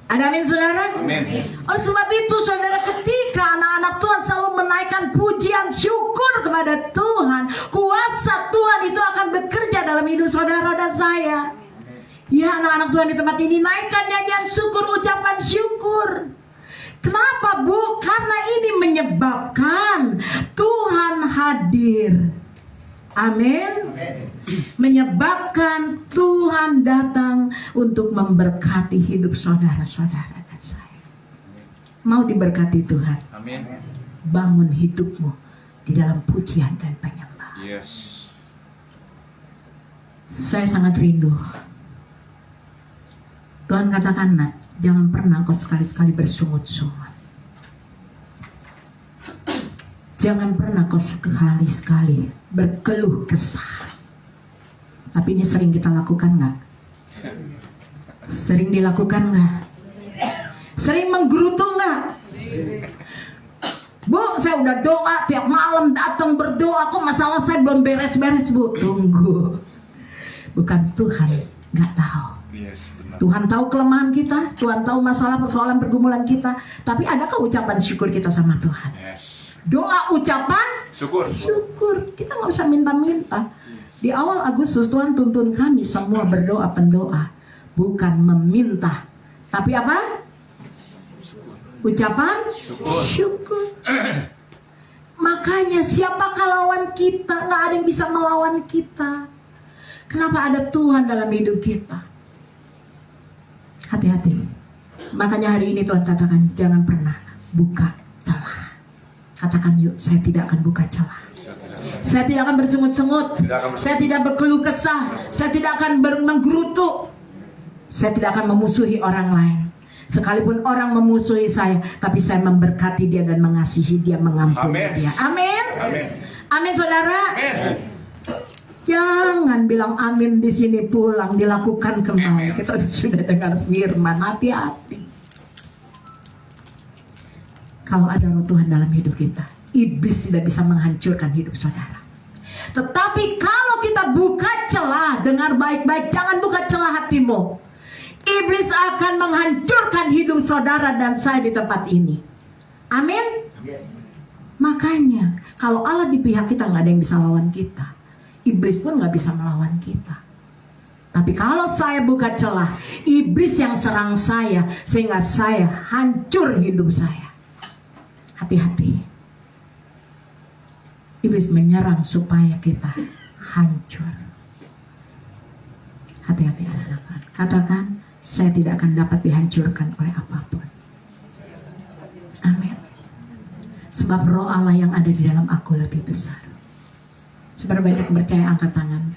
Ada amin saudara? Amin. Oleh sebab itu saudara, ketika anak-anak Tuhan selalu menaikkan pujian syukur kepada Tuhan, kuasa Tuhan itu akan bekerja dalam hidup saudara dan saya. Ya anak-anak Tuhan di tempat ini, naikkan nyanyian syukur, ucapan syukur. Kenapa Bu? Karena ini menyebabkan Tuhan hadir. Amin. Menyebabkan Tuhan datang untuk memberkati hidup saudara-saudara dan saya. Mau diberkati Tuhan? Amin. Bangun hidupmu di dalam pujian dan penyembah. Yes. Saya sangat rindu. Tuhan katakan, nak, jangan pernah kau sekali-sekali bersungut-sungut. Jangan pernah kau sekali-sekali berkeluh kesah. Tapi ini sering kita lakukan nggak? Sering dilakukan nggak? Sering menggerutu nggak? Bu, saya udah doa tiap malam, datang berdoa, kok masalah saya belum beres-beres Bu. Tunggu. Bukan Tuhan nggak tahu. Yes, benar. Tuhan tahu kelemahan kita, Tuhan tahu masalah persoalan pergumulan kita. Tapi adakah ucapan syukur kita sama Tuhan? Yes. Doa, ucapan Syukur. syukur. Kita nggak usah minta-minta. Di awal Agustus Tuhan tuntun kami semua berdoa pendoa, bukan meminta, tapi apa? Ucapan syukur. Makanya siapakah lawan kita? Nggak ada yang bisa melawan kita. Kenapa ada Tuhan dalam hidup kita? Hati-hati. Makanya hari ini Tuhan katakan, jangan pernah buka celah. Katakan yuk, saya tidak akan buka celah. Saya tidak akan bersungut-sungut. Saya tidak berkeluh kesah. Saya tidak akan menggerutu. Saya tidak akan memusuhi orang lain. Sekalipun orang memusuhi saya, tapi saya memberkati dia dan mengasihi dia, mengampuni Amin. dia. Amin. Amin. Amin saudara. Amin. Jangan bilang amin di sini pulang dilakukan kembali. Amin. Kita sudah dengar firman, hati-hati. Kalau ada roh Tuhan dalam hidup kita, iblis tidak bisa menghancurkan hidup saudara. Tetapi kalau kita buka celah, dengar baik-baik, jangan buka celah hatimu. Iblis akan menghancurkan hidup saudara dan saya di tempat ini. Amin. Makanya kalau Allah di pihak kita, nggak ada yang bisa lawan kita. Iblis pun nggak bisa melawan kita. Tapi kalau saya buka celah, iblis yang serang saya sehingga saya hancur hidup saya. Hati-hati. Iblis menyerang supaya kita hancur. Hati-hati anak-anak. Katakan, saya tidak akan dapat dihancurkan oleh apapun. Amin. Sebab roh Allah yang ada di dalam aku lebih besar. Saudara banyak percaya, angkat tangan.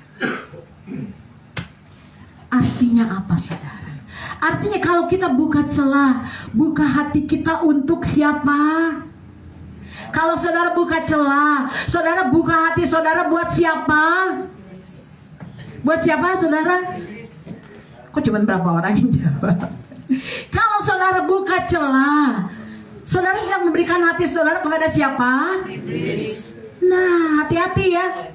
Artinya apa saudara? Artinya kalau kita buka celah, buka hati kita untuk siapa? Kalau saudara buka celah, saudara buka hati saudara buat siapa? Buat siapa saudara? Kok cuma berapa orang yang jawab? Kalau saudara buka celah, saudara sedang memberikan hati saudara kepada siapa? Iblis. Nah, hati-hati ya.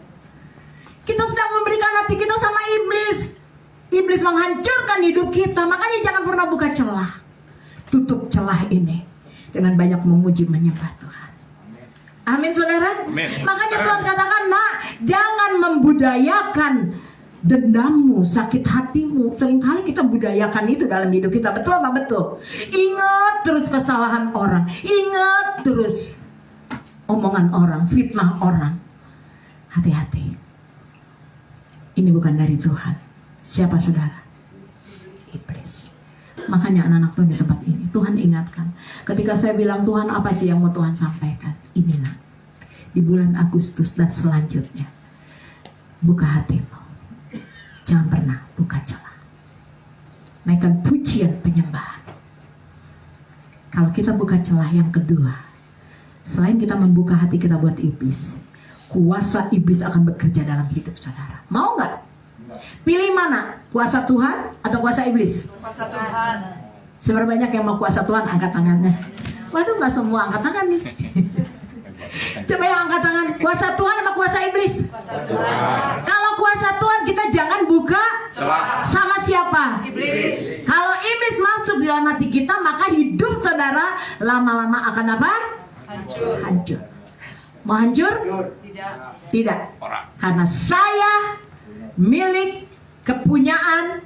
Kita sedang memberikan hati kita sama iblis. Iblis menghancurkan hidup kita. Makanya jangan pernah buka celah. Tutup celah ini dengan banyak memuji menyembah Tuhan. Amin saudara. Amin. Makanya Tuhan katakan, nak, jangan membudayakan dendammu, sakit hatimu. Seringkali kita budayakan itu dalam hidup kita. Betul apa betul? Ingat terus kesalahan orang. Ingat terus omongan orang, fitnah orang. Hati-hati. Ini bukan dari Tuhan. Siapa saudara? Iblis. Makanya anak-anak Tuhan di tempat ini, Tuhan ingatkan. Ketika saya bilang, Tuhan apa sih yang mau Tuhan sampaikan? Ini nak, di bulan Agustus dan selanjutnya, buka hatimu. Jangan pernah buka celah. Naikkan pujian penyembahan. Kalau kita buka celah yang kedua, selain kita membuka hati kita buat iblis, kuasa iblis akan bekerja dalam hidup saudara. Mau nggak? Pilih mana? Kuasa Tuhan atau kuasa iblis? Kuasa Tuhan. Seberapa banyak yang mau kuasa Tuhan? Angkat tangannya. Waduh, nggak semua angkat tangan nih. Coba yang angkat tangan. Kuasa Tuhan apa kuasa iblis? Kuasa Tuhan. Kalau kuasa Tuhan kita jangan buka Celah. sama siapa? Iblis. Kalau iblis masuk di dalam hati kita, maka hidup saudara lama-lama akan apa? Hancur. Hancur. Mau hancur? Tidak. Tidak. Orang. Karena saya milik kepunyaan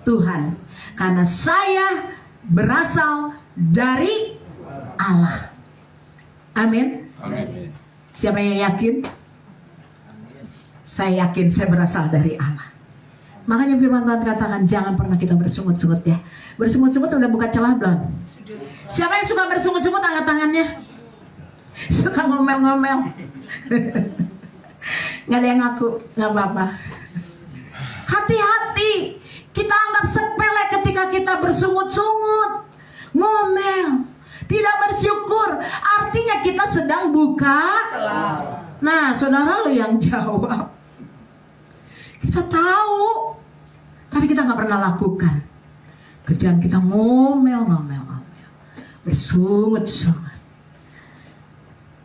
Tuhan. Karena saya berasal dari Allah. Amin. Amin. Siapa yang yakin? Saya yakin saya berasal dari Allah. Makanya firman Tuhan katakan, jangan pernah kita bersungut-sungut ya. Bersungut-sungut udah buka celah belum? Siapa yang suka bersungut-sungut angkat tangannya? Suka ngomel-ngomel. Nggak ada yang ngaku, nggak apa-apa. Hati-hati, kita anggap sepele ketika kita bersungut-sungut, ngomel, tidak bersyukur. Artinya kita sedang buka Celah. Nah, saudara lo yang jawab. Kita tahu, tapi kita nggak pernah lakukan. Kerjaan kita ngomel, bersungut-sungut.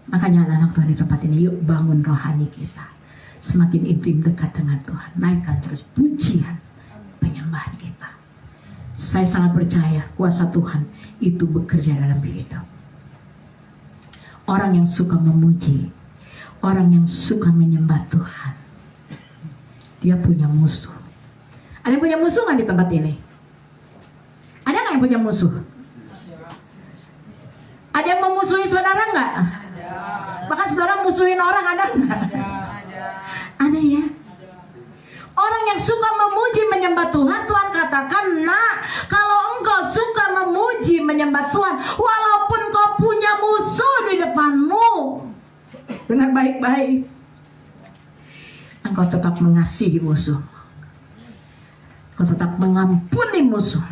Makanya anak-anak Tuhan di tempat ini, yuk bangun rohani kita. Semakin intim dekat dengan Tuhan. Naikkan terus pujian penyembahan kita. Saya sangat percaya kuasa Tuhan itu bekerja dalam hidup. Orang yang suka memuji, orang yang suka menyembah Tuhan, dia punya musuh. Ada yang punya musuh nggak di tempat ini? Ada nggak yang punya musuh? Ada yang memusuhi saudara nggak? Bahkan saudara musuhin orang, ada nggak? Ada ya. Orang yang suka memuji menyembah Tuhan, Tuhan katakan, nak, kalau engkau suka memuji menyembah Tuhan, walaupun kau punya musuh di depanmu, dengan baik-baik, engkau tetap mengasihi musuh, engkau tetap mengampuni musuh.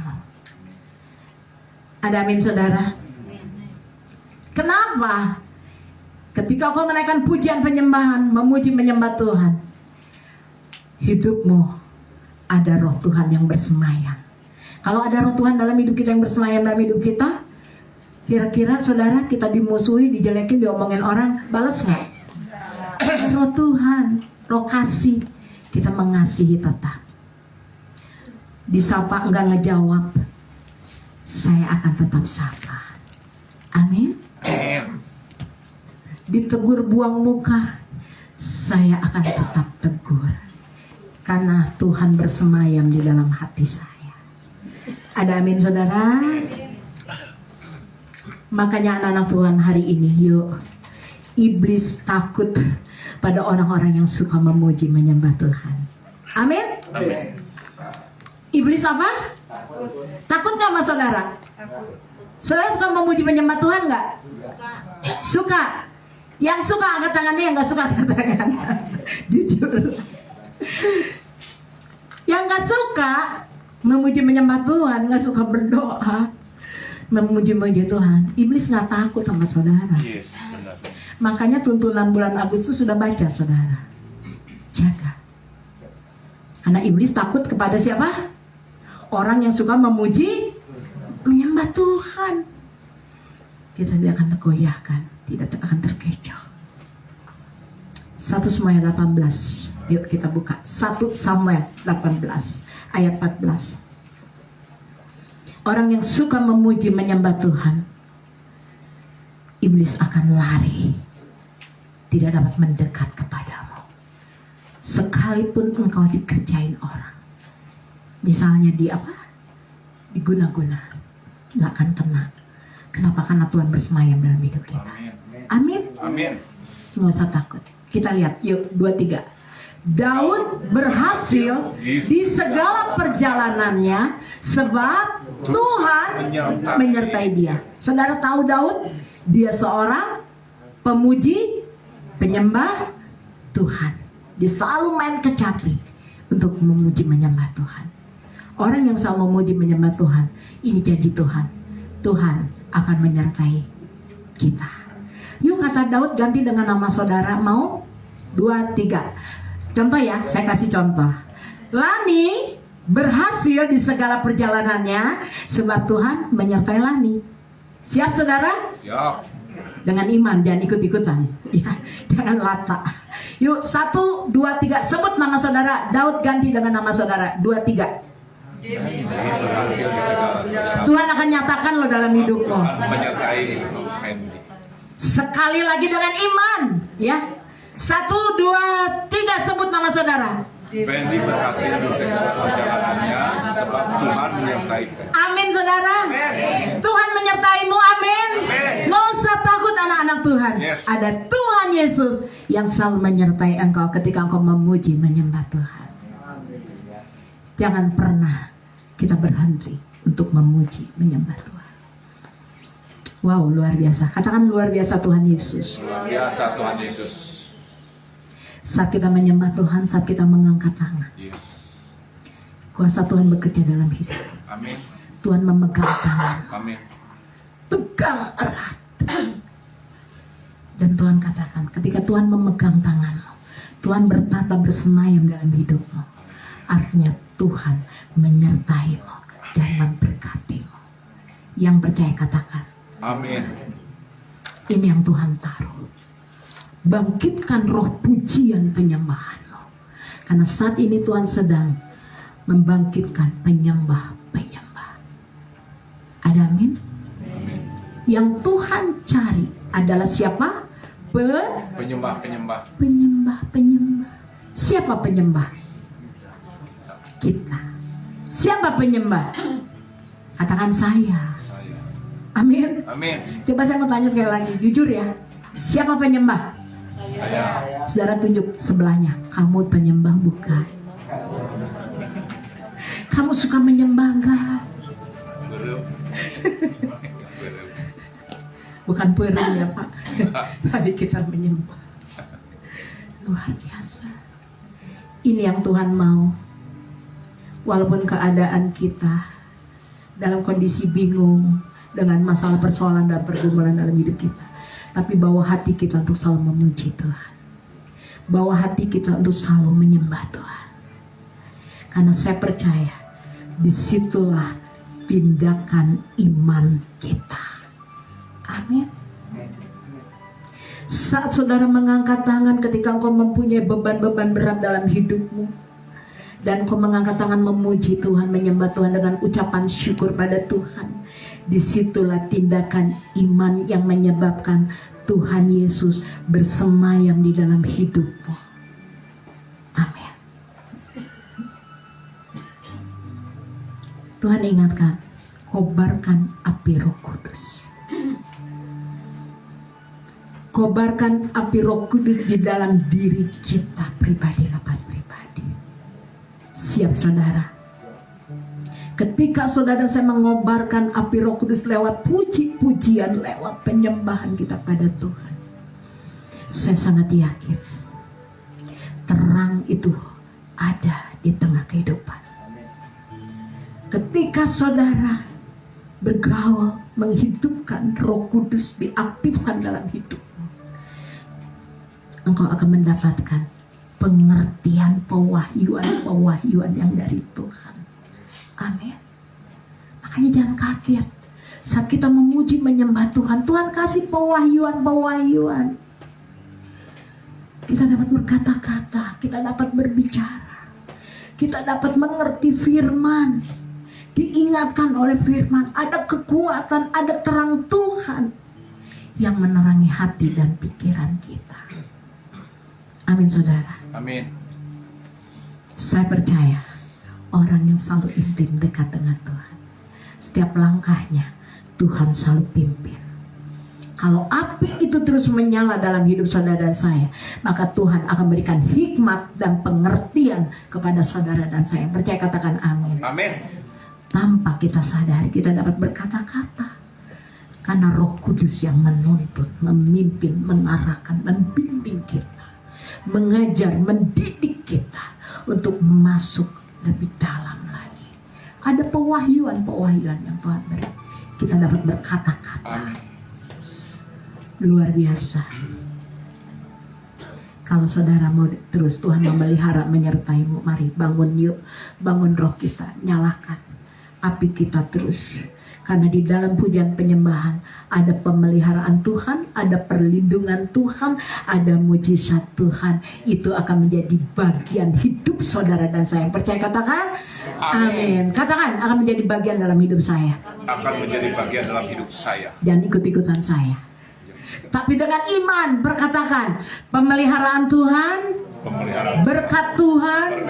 Ada amin saudara? Kenapa? Ketika kau menaikkan pujian penyembahan, memuji menyembah Tuhan, hidupmu ada roh Tuhan yang bersemayam. Kalau ada roh Tuhan dalam hidup kita yang bersemayam dalam hidup kita, kira-kira saudara kita dimusuhi, dijelekin, diomongin orang, balas nggak? Roh Tuhan, roh kasih, kita mengasihi tetap. Disapa enggak ngejawab, saya akan tetap sapa. Amin. Amin. Ditegur buang muka, saya akan tetap tegur, karena Tuhan bersemayam di dalam hati saya. Ada amin saudara? Makanya anak-anak Tuhan hari ini, yuk, iblis takut pada orang-orang yang suka memuji menyembah Tuhan. Amin. Amin. Iblis apa? Takut nggak sama saudara? Saudara suka memuji menyembah Tuhan nggak? Suka. Yang suka angkat tangannya, yang nggak suka angkat tangan. Jujur. Yang nggak suka memuji menyembah Tuhan, nggak suka berdoa, memuji-muji Tuhan, iblis nggak takut sama saudara. Yes, benar. Makanya tuntunan bulan Agustus sudah baca saudara. Jaga. Karena iblis takut kepada siapa? Orang yang suka memuji menyembah Tuhan. Kita tidak akan tergoyahkan, tidak akan terkecoh. 1 Samuel 18. Yuk kita buka 1 Samuel 18 ayat 14. Orang yang suka memuji menyembah Tuhan, iblis akan lari, tidak dapat mendekat kepadamu. Sekalipun engkau dikerjain orang, misalnya diguna-guna, nggak akan kena. Kenapa? Karena Tuhan bersemayam dalam hidup kita. Amin. Amin. Nggak usah takut. Kita lihat, yuk 23. Daud berhasil di segala perjalanannya sebab Tuhan menyertai dia. Saudara tahu Daud? Dia seorang pemuji, penyembah Tuhan. Dia selalu main kecapi untuk memuji menyembah Tuhan. Orang yang selalu memuji menyembah Tuhan, ini janji Tuhan. Tuhan akan menyertai kita. Yuk kata Daud ganti dengan nama saudara. Mau? 2, 3. Contoh ya, saya kasih contoh. Lani berhasil di segala perjalanannya sebab Tuhan menyertai Lani. Siap saudara? Siap. Dengan iman, jangan ikut-ikutan. Ya, jangan lata. Yuk 1, 2, 3. Sebut nama saudara. Daud ganti dengan nama saudara. 2, 3. Tuhan akan nyatakan lo dalam hidupmu. Tuhan menyertai Fendi. Sekali lagi dengan iman, ya. 1, 2, 3. Sebut nama saudara. Fendi berhasil di segala perjalanannya sebab Tuhan menyertai Fendi. Amin saudara. Tuhan menyertaimu. Amin. Nggak usah takut anak-anak Tuhan. Yes. Ada Tuhan Yesus yang selalu menyertai engkau ketika engkau memuji menyembah Tuhan. Jangan pernah kita berhenti untuk memuji menyembah Tuhan. Wow, luar biasa. Katakan luar biasa Tuhan Yesus. Luar biasa Tuhan Yesus. Saat kita menyembah Tuhan, saat kita mengangkat tangan, Yes. kuasa Tuhan bekerja dalam hidup. Amin. Tuhan memegang tangan, Amin. pegang erat. Dan Tuhan katakan, ketika Tuhan memegang tanganmu, Tuhan bertata bersemayam dalam hidupmu. Artinya Tuhan menyertaimu dan memberkatimu. Yang percaya katakan, Amin. ini yang Tuhan taruh. Bangkitkan roh pujian penyembahanmu. Karena saat ini Tuhan sedang membangkitkan penyembah-penyembah. Ada amin? Amin. Yang Tuhan cari adalah siapa? Penyembah-penyembah. Penyembah-penyembah. Siapa penyembah? Kita. Siapa penyembah? Katakan saya. Saya. Amin. Amin. Coba saya mau tanya sekali lagi, jujur ya. Siapa penyembah? Saya. Saudara tunjuk sebelahnya. Kamu penyembah bukan? Kamu suka menyembah enggak? Belum. Bukan perem ya Pak. Tapi kita menyembah. Luar biasa. Ini yang Tuhan mau. Walaupun keadaan kita dalam kondisi bingung, dengan masalah persoalan dan pergumulan dalam hidup kita, tapi bawa hati kita untuk selalu memuji Tuhan. Bawa hati kita untuk selalu menyembah Tuhan. Karena saya percaya disitulah tindakan iman kita. Amin. Saat saudara mengangkat tangan ketika engkau mempunyai beban-beban berat dalam hidupmu, dan engkau mengangkat tangan memuji Tuhan, menyembah Tuhan dengan ucapan syukur pada Tuhan, disitulah tindakan iman yang menyebabkan Tuhan Yesus bersemayam di dalam hidupmu. Amin. Tuhan ingatkan, kobarkan api Roh Kudus. Kobarkan api Roh Kudus di dalam diri kita pribadi, lepas pribadi. Siap saudara? Ketika saudara saya mengobarkan api Roh Kudus lewat puji-pujian, lewat penyembahan kita pada Tuhan, saya sangat yakin terang itu ada di tengah kehidupan. Ketika saudara bergaul, menghidupkan Roh Kudus, diaktifkan dalam hidupmu, engkau akan mendapatkan pengertian, pewahyuan yang dari Tuhan. Amin. Makanya jangan kaget saat kita memuji, menyembah Tuhan, Tuhan kasih pewahyuan. Kita dapat berkata-kata, kita dapat berbicara, kita dapat mengerti firman, diingatkan oleh firman, ada kekuatan, ada terang Tuhan yang menerangi hati dan pikiran kita. Amin saudara. Amin. Saya percaya orang yang selalu intim dekat dengan Tuhan, setiap langkahnya Tuhan selalu pimpin. Kalau api itu terus menyala dalam hidup saudara dan saya, maka Tuhan akan berikan hikmat dan pengertian kepada saudara dan saya. Percaya, katakan amin. Amin. Tanpa kita sadari, kita dapat berkata-kata, karena Roh Kudus yang menuntun, memimpin, mengarahkan, membimbing kita, mengajar, mendidik kita untuk masuk lebih dalam lagi. Ada pewahyuan yang Tuhan beri. Kita dapat berkata-kata. Luar biasa. Kalau saudara mau terus Tuhan memelihara, menyertaimu, mari bangun yuk, bangun roh kita, nyalakan api kita terus. Karena di dalam pujian penyembahan ada pemeliharaan Tuhan, ada perlindungan Tuhan, ada mujizat Tuhan. Itu akan menjadi bagian hidup saudara dan saya. Percaya, katakan amin. Katakan, akan menjadi bagian dalam hidup saya. Akan menjadi bagian dalam hidup saya. Jangan ikut-ikutan saya, tapi dengan iman berkatakan, pemeliharaan Tuhan, berkat Tuhan,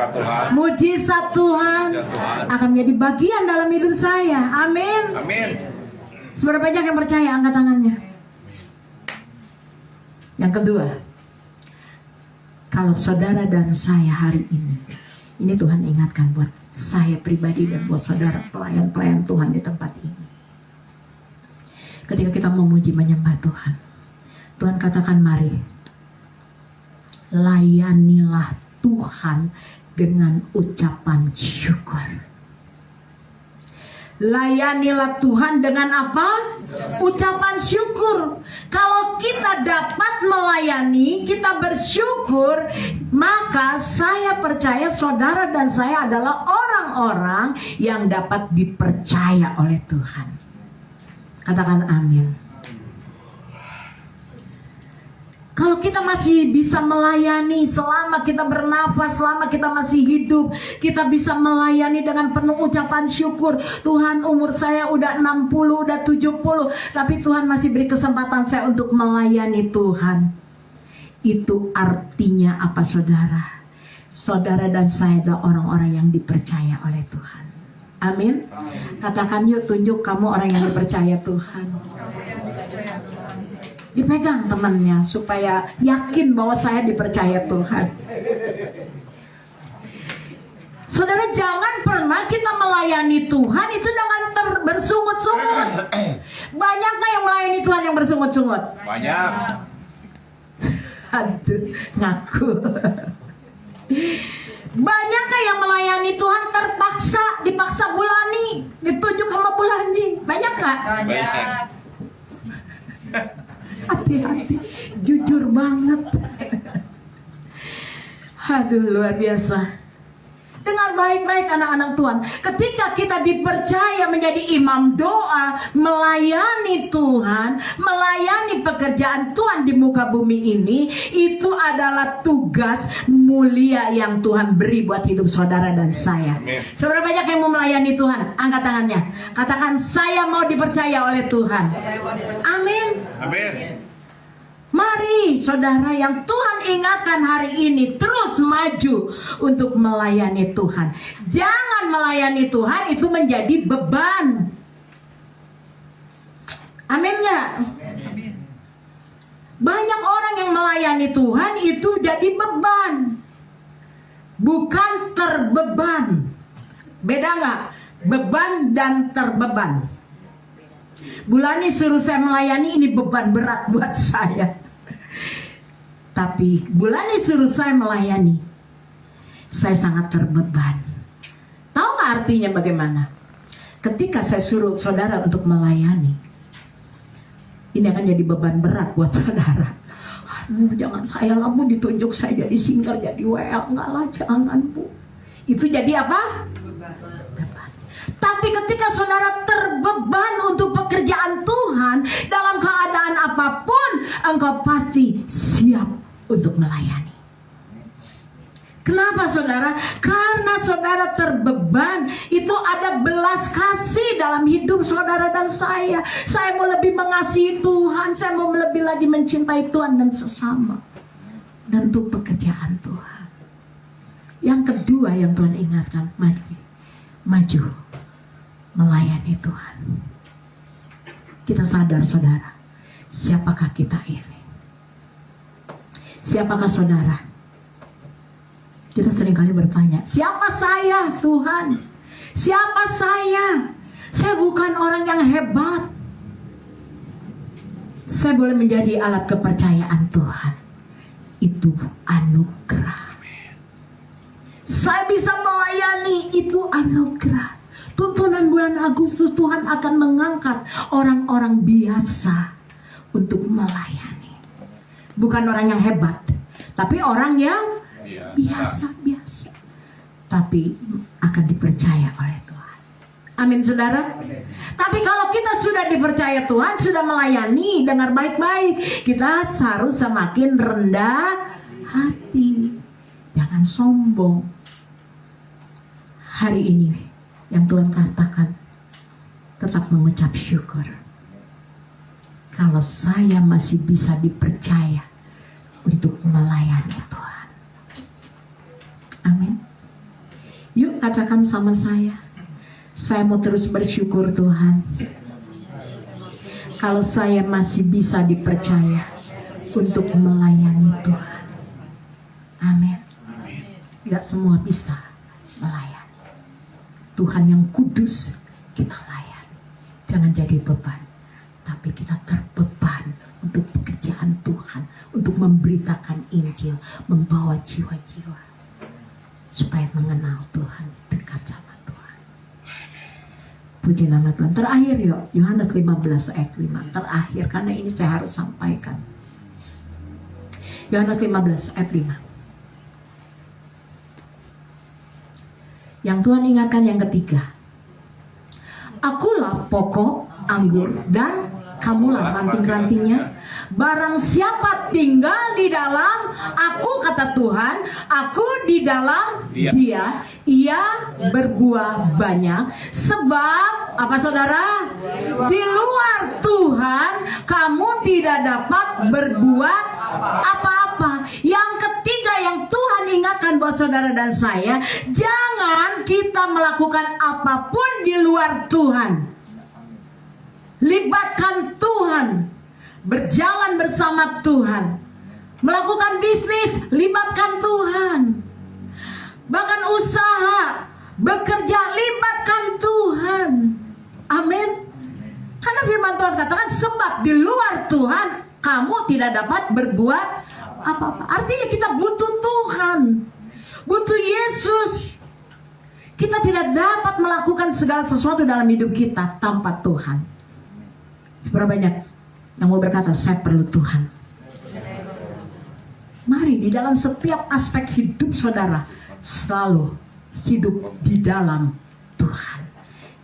mujizat Tuhan akan menjadi bagian dalam hidup saya. Amin. Amin. Seberapa banyak yang percaya, angkat tangannya. Yang kedua, kalau saudara dan saya hari ini Tuhan ingatkan buat saya pribadi dan buat saudara pelayan-pelayan Tuhan di tempat ini. Ketika kita memuji, menyembah Tuhan, Tuhan katakan, mari layanilah Tuhan dengan ucapan syukur. Layanilah Tuhan dengan apa? Ucapan syukur. Kalau kita dapat melayani, kita bersyukur, maka saya percaya saudara dan saya adalah orang-orang yang dapat dipercaya oleh Tuhan. Katakan amin. Kalau kita masih bisa melayani, selama kita bernafas, selama kita masih hidup, kita bisa melayani dengan penuh ucapan syukur. Tuhan, umur saya udah 60, udah 70, tapi Tuhan masih beri kesempatan saya untuk melayani Tuhan. Itu artinya apa, saudara? Saudara dan saya adalah orang-orang yang dipercaya oleh Tuhan. Amin. Katakan yuk, tunjuk kamu orang yang dipercaya Tuhan. Dipegang temannya supaya yakin bahwa saya dipercaya Tuhan. Saudara, jangan pernah kita melayani Tuhan itu dengan bersungut-sungut. Banyak nggak yang melayani Tuhan yang bersungut-sungut? Banyak. Aduh, ngaku. Banyak nggak yang melayani Tuhan terpaksa, dipaksa Bulani, ditunjuk sama Bulani? Banyak nggak? Banyak. Hati-hati, jujur banget. Aduh, luar biasa. Dengar baik-baik anak-anak Tuhan. Ketika kita dipercaya menjadi imam doa, melayani Tuhan, melayani pekerjaan Tuhan di muka bumi ini, itu adalah tugas mulia yang Tuhan beri buat hidup saudara dan saya. Amin. Seberapa banyak yang mau melayani Tuhan? Angkat tangannya. Katakan, saya mau dipercaya oleh Tuhan. Amin. Amin. Mari saudara yang Tuhan ingatkan hari ini terus maju untuk melayani Tuhan. Jangan melayani Tuhan itu menjadi beban. Amin nggak? Banyak orang yang melayani Tuhan itu jadi beban, bukan terbeban. Beda nggak? Beban dan terbeban. Bulani suruh saya melayani, ini beban berat buat saya. Tapi Bulani suruh saya melayani, saya sangat terbeban. Tahu nggak artinya bagaimana? Ketika saya suruh saudara untuk melayani, ini akan jadi beban berat buat saudara. Aduh, jangan saya lah Bu, ditunjuk saya jadi single, jadi WL. Enggak lah, jangan Bu. Itu jadi apa? Beban. Tapi ketika saudara terbeban untuk pekerjaan Tuhan, dalam keadaan apapun, engkau pasti siap untuk melayani. Kenapa saudara? Karena saudara terbeban. Itu ada belas kasih dalam hidup saudara dan saya. Saya mau lebih mengasihi Tuhan, saya mau lebih lagi mencintai Tuhan dan sesama, dan untuk pekerjaan Tuhan. Yang kedua yang Tuhan ingatkan, maju melayani Tuhan. Kita sadar saudara, siapakah kita ini? Siapakah saudara? Kita seringkali bertanya, siapa saya Tuhan? Siapa saya? Saya bukan orang yang hebat. Saya boleh menjadi alat kepercayaan Tuhan. Itu anugerah. Saya bisa melayani, itu anugerah. Tuntunan bulan Agustus, Tuhan akan mengangkat orang-orang biasa untuk melayani. Bukan orang yang hebat, tapi orang yang biasa-biasa, tapi akan dipercaya oleh Tuhan. Amin saudara. Tapi kalau kita sudah dipercaya Tuhan, sudah melayani, dengar baik-baik, kita harus semakin rendah hati. Jangan sombong. Hari ini yang Tuhan katakan, tetap mengucap syukur. Kalau saya masih bisa dipercaya untuk melayani Tuhan. Amin. Yuk katakan sama saya mau terus bersyukur Tuhan. Kalau saya masih bisa dipercaya untuk melayani Tuhan. Amin. Tidak semua bisa melayani. Tuhan yang kudus kita layani. Jangan jadi beban, tapi kita terbeban untuk pekerjaan Tuhan, untuk memberitakan Injil, membawa jiwa-jiwa supaya mengenal Tuhan, dekat sama Tuhan. Puji nama Tuhan. Terakhir yuk, Yohanes 15 ayat 5. Terakhir, karena ini saya harus sampaikan. Yohanes 15 ayat 5. Yang Tuhan ingatkan yang ketiga. Akulah pokok anggur dan kamulah ranting-rantingnya. Barang siapa tinggal di dalam aku, kata Tuhan, aku di dalam dia, ia berbuah banyak. Sebab apa saudara? Di luar Tuhan kamu tidak dapat berbuat apa-apa. Yang ketiga yang Tuhan ingatkan buat saudara dan saya, jangan kita melakukan apapun di luar Tuhan. Libatkan Tuhan, berjalan bersama Tuhan, melakukan bisnis, libatkan Tuhan, bahkan usaha, bekerja, libatkan Tuhan. Amin. Karena firman Tuhan katakan, sebab di luar Tuhan kamu tidak dapat berbuat apa-apa. Artinya kita butuh Tuhan, butuh Yesus. Kita tidak dapat melakukan segala sesuatu dalam hidup kita tanpa Tuhan. Seberapa banyak yang mau berkata, saya perlu Tuhan? Mari di dalam setiap aspek hidup saudara, selalu hidup di dalam Tuhan,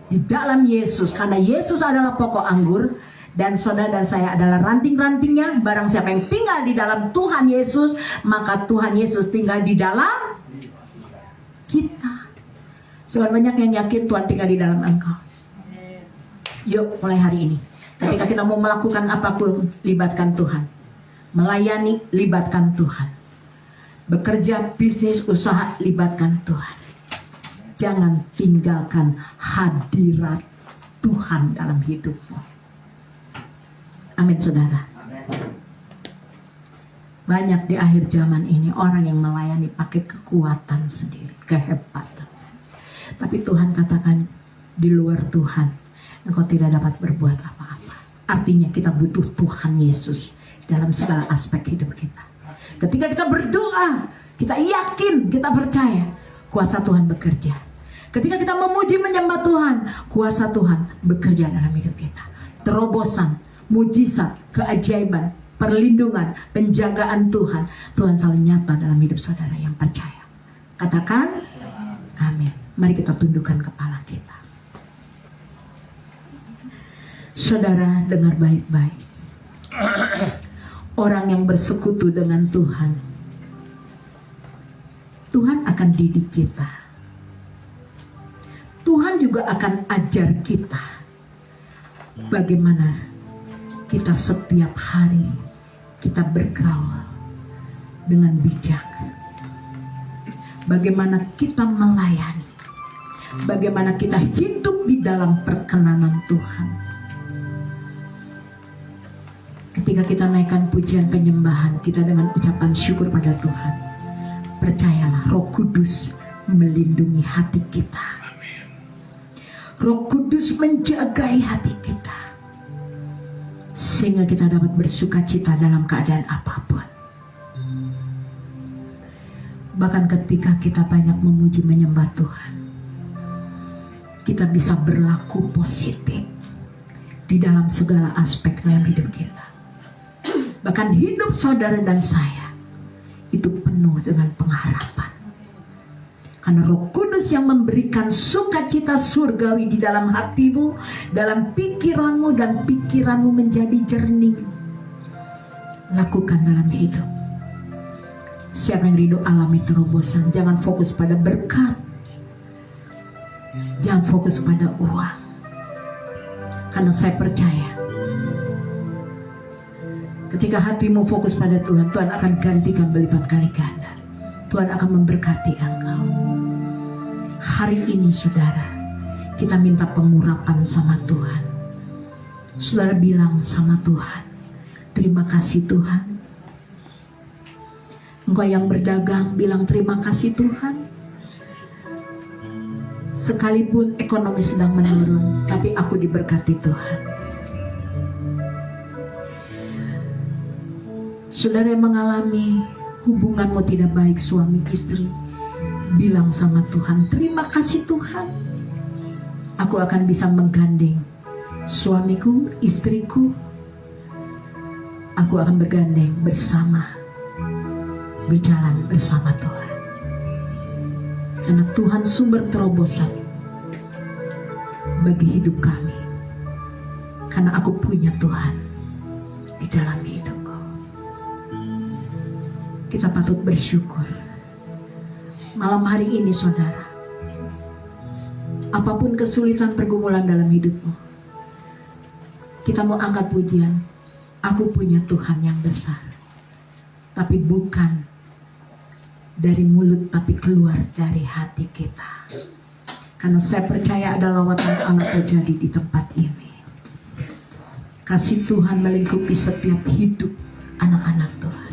di dalam Yesus. Karena Yesus adalah pokok anggur dan saudara dan saya adalah ranting-rantingnya. Barang siapa yang tinggal di dalam Tuhan Yesus, maka Tuhan Yesus tinggal di dalam kita. Sebab banyak yang yakin Tuhan tinggal di dalam engkau. Yuk mulai hari ini, ketika kita mau melakukan apapun, libatkan Tuhan. Melayani, libatkan Tuhan. Bekerja, bisnis, usaha, libatkan Tuhan. Jangan tinggalkan hadirat Tuhan dalam hidupmu. Amin, saudara. Banyak di akhir zaman ini orang yang melayani pakai kekuatan sendiri, kehebatan. Tapi Tuhan katakan, di luar Tuhan engkau tidak dapat berbuat apa-apa. Artinya kita butuh Tuhan Yesus dalam segala aspek hidup kita. Ketika kita berdoa, kita yakin, kita percaya kuasa Tuhan bekerja. Ketika kita memuji menyembah Tuhan, kuasa Tuhan bekerja dalam hidup kita. Terobosan, mujizat, keajaiban, perlindungan, penjagaan Tuhan, Tuhan selalu nyata dalam hidup saudara yang percaya. Katakan amin. Mari kita tundukkan kepala kita. Saudara, dengar baik-baik. Orang yang bersekutu dengan Tuhan, Tuhan akan didik kita. Tuhan juga akan ajar kita bagaimana kita setiap hari kita bergaul dengan bijak. Bagaimana kita melayani. Bagaimana kita hidup di dalam perkenanan Tuhan. Ketika kita naikkan pujian penyembahan kita dengan ucapan syukur pada Tuhan, percayalah Roh Kudus melindungi hati kita. Roh Kudus menjagai hati kita, sehingga kita dapat bersukacita dalam keadaan apapun. Bahkan ketika kita banyak memuji menyembah Tuhan, kita bisa berlaku positif di dalam segala aspek dalam hidup kita. Bahkan hidup saudara dan saya itu penuh dengan pengharapan. Karena Roh Kudus yang memberikan sukacita surgawi di dalam hatimu, dalam pikiranmu, dan pikiranmu menjadi jernih. Lakukan dalam hidup. Siapa yang rindu alami terobosan, jangan fokus pada berkat. Jangan fokus pada uang. Karena saya percaya, ketika hatimu fokus pada Tuhan, Tuhan akan gantikan berlipat kali ganda. Tuhan akan memberkati engkau. Hari ini saudara, kita minta pengurapan sama Tuhan. Saudara bilang sama Tuhan, terima kasih Tuhan. Engkau yang berdagang bilang terima kasih Tuhan. Sekalipun ekonomi sedang menurun, tapi aku diberkati Tuhan. Saudara yang mengalami hubunganmu tidak baik suami istri, bilang sama Tuhan, terima kasih Tuhan. Aku akan bisa menggandeng suamiku, istriku. Aku akan bergandeng bersama, berjalan bersama Tuhan. Karena Tuhan sumber terobosan bagi hidup kami. Karena aku punya Tuhan di dalam hidupku. Kita patut bersyukur. Malam hari ini saudara, apapun kesulitan pergumulan dalam hidupmu, kita mau angkat pujian. Aku punya Tuhan yang besar. Tapi bukan dari mulut, tapi keluar dari hati kita. Karena saya percaya ada lawatan Allah terjadi di tempat ini. Kasih Tuhan melingkupi setiap hidup anak-anak Tuhan.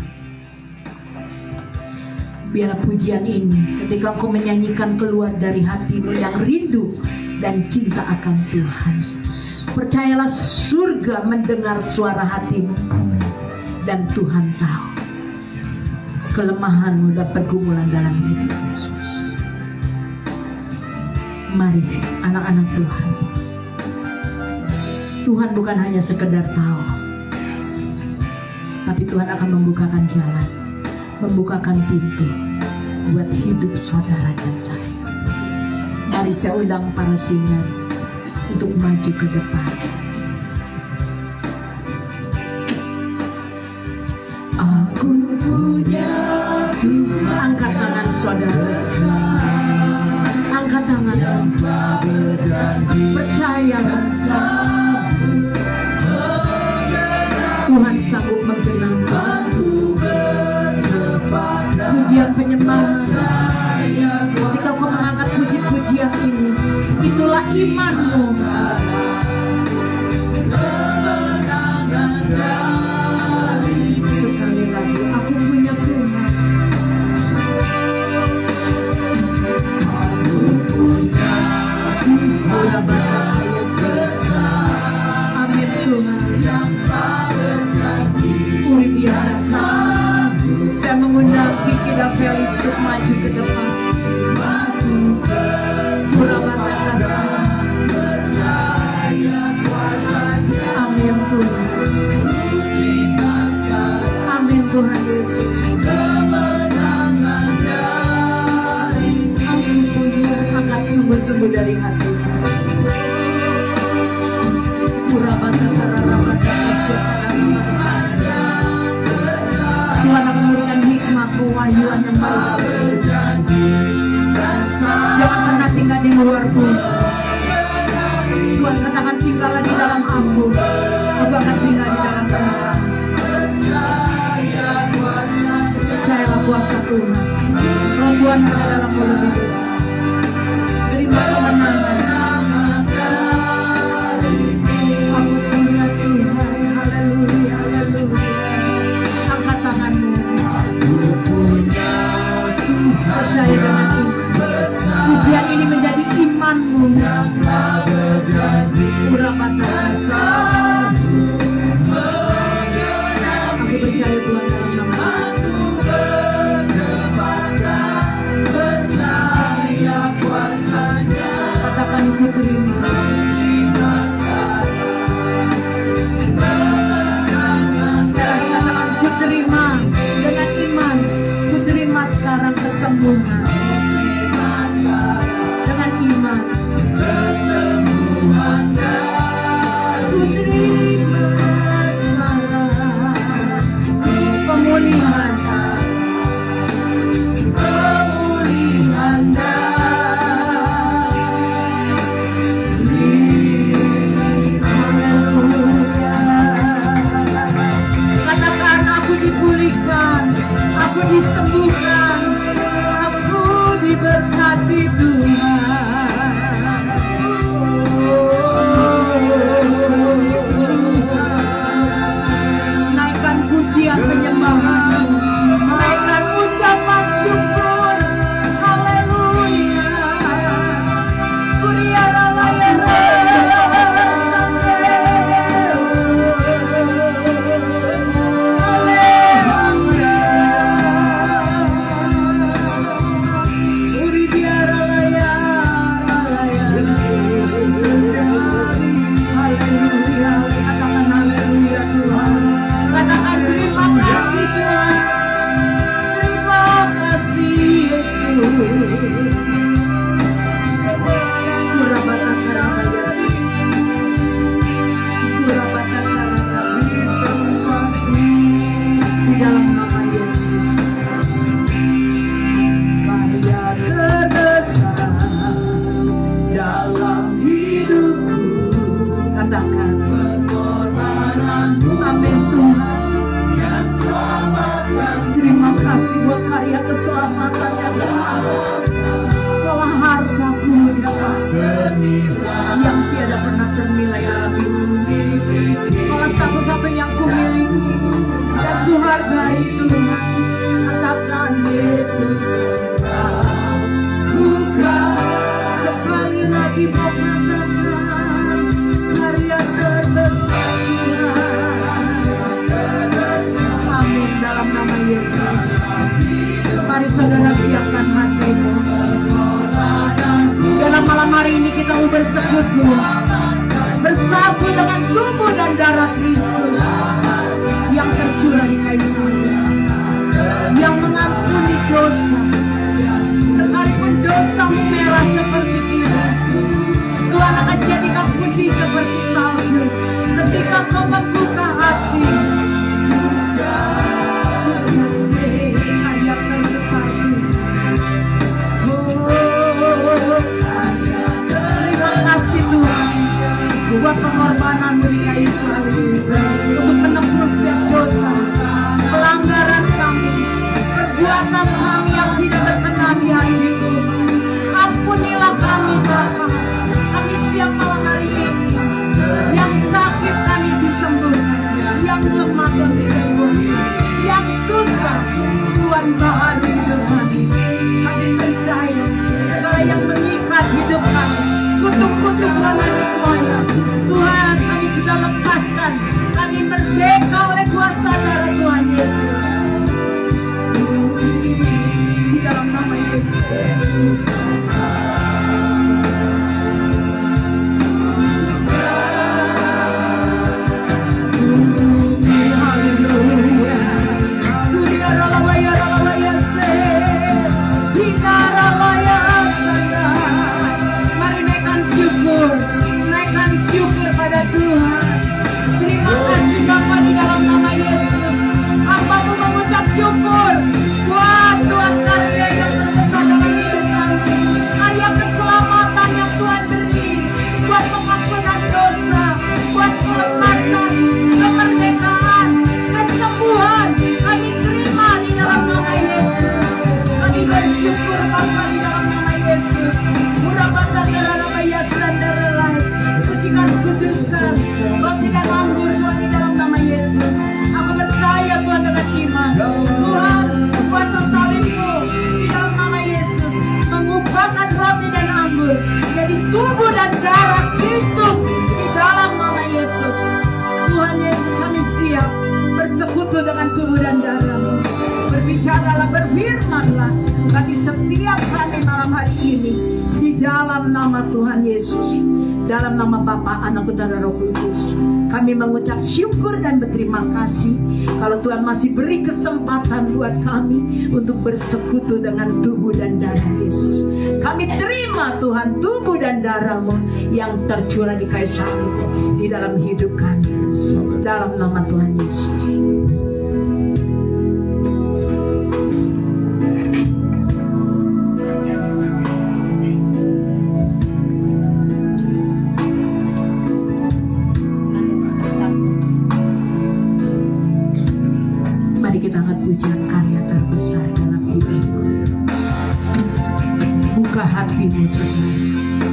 Biarlah pujian ini ketika engkau menyanyikan keluar dari hatimu yang rindu dan cinta akan Tuhan. Percayalah surga mendengar suara hatimu. Dan Tuhan tahu kelemahanmu dan pergumulan dalam hidupmu. Mari anak-anak Tuhan. Tuhan bukan hanya sekedar tahu, tapi Tuhan akan membukakan jalan, membukakan pintu buat hidup saudara dan saya. Mari saya undang para singer untuk maju ke depan. Aku punya Tuhan. Angkat tangan saudara. Angkat tangan. Percaya Tuhan sanggup menggenapi pujian penyembahan. Ketika kau mengangkat puji-pujian ini, itulah imanmu. Sekali lagi, aku punya Tuhan. Aku punya Tuhan. Amin Tuhan. Saya mengundang Vicky dan Felis untuk maju ke depan. Amin Tuhan. Amin Tuhan Yesus. Amin Tuhan. Angkat sungguh-sungguh dari hati. Tuhan akan memberikan hikmah, kewahyuan yang baik. Jangan pernah tinggal di luar Tuhan. Tuhan katakan tinggallah di dalam aku akan tinggal di dalam Tuhan. Percayalah kuasa Tuhan. Roh Tuhan ada dalam mulut desa. Terima kemenangan. Aku punya Tuhan. Haleluya, haleluya. Angkat tanganmu. Percaya dengan iman. Pujian ini menjadi imanmu. Aku percaya Tuhan dalam nama Yesus. Katakan ku terima. Katakan ku terima dengan iman. Ku terima sekarang kesembuhan dengan iman. Ku terima sekarang pemulihan. Katakan aku dipulihkan, aku disembuhkan, aku diberkati Tuhan. Naikkan pujian penyembahan, naikkan ucapan syukur. Haleluya. Di dalam nama Yesus, bahaya terbesar dalam hidupku. Katakan amin Tuhan. Terima kasih buat karya keselamatan yang telah hartaku yang tiada pernah ternilai dalam hidupku. Malah satu-satunya yang kumiliki dan kuhargai Tuhan. Katakan Yesus, bukan sekali lagi mau katakan karya terbesar. Amin dalam nama Yesus. Mari saudara siapkan hatimu. Dalam malam hari ini kita mau bersekutu, bersatu dengan tubuh dan darah Kristus yang tercurah di kayu salib, yang mengampuni dosa, sekalipun dosa merah seperti biru. pengorbanan beri Yesus, haleluya, untuk menebus setiap dosa, pelanggaran kami, perbuatan kami yang tidak berkenan di hari itu. Ampunilah kami Bapa, kami siap malam hari ini. Yang sakit kami disembuhkan, yang lemah dan disembuhkan, yang susah Tuhan bahagi hidup kami. Kami percaya segala yang mengikat hidup kami, kutuk-kutuk rohani moyang, Tuhan kami sudah lepaskan. Kami merdeka oleh kuasa darah Tuhan Yesus. Di dalam nama Yesus. Mari naikkan syukur pada Tuhan. Terima kasih Bapa di dalam nama Yesus. Hamba pun mengucap syukur buat Tuhan karya yang terbesar dalam hidup kami, karya keselamatan yang Tuhan beri, buat pengampunan dosa, buat kelepasan, kemerdekaan, kesembuhan. Kami terima di dalam nama Yesus. Kami bersyukur Bapa di dalam nama Yesus. Murabata darah Yesus dan darah lain. Sucikan, kuduskan roti dan anggur Tuhan di dalam nama Yesus. Aku percaya Tuhan dengan iman. Tuhan, kuasa salib-Mu di dalam nama Yesus mengubahkan roti dan anggur jadi tubuh dan darah Kristus di dalam nama Yesus. Tuhan Yesus, kami siap bersekutu dengan tubuh dan darah-Mu. Berbicaralah, berfirmanlah bagi setiap kami malam hari ini di dalam nama Tuhan Yesus, dalam nama Bapa, Anak, dan Roh Kudus. Kami mengucap syukur dan berterima kasih kalau Tuhan masih beri kesempatan buat kami untuk bersekutu dengan tubuh dan darah Yesus. Kami terima Tuhan tubuh dan darah-Mu yang tercurah di kayu salib di dalam hidup kami, dalam nama Tuhan Yesus. Kita angkat pujian karya terbesar dalam hidup. Buka hatimu saudara.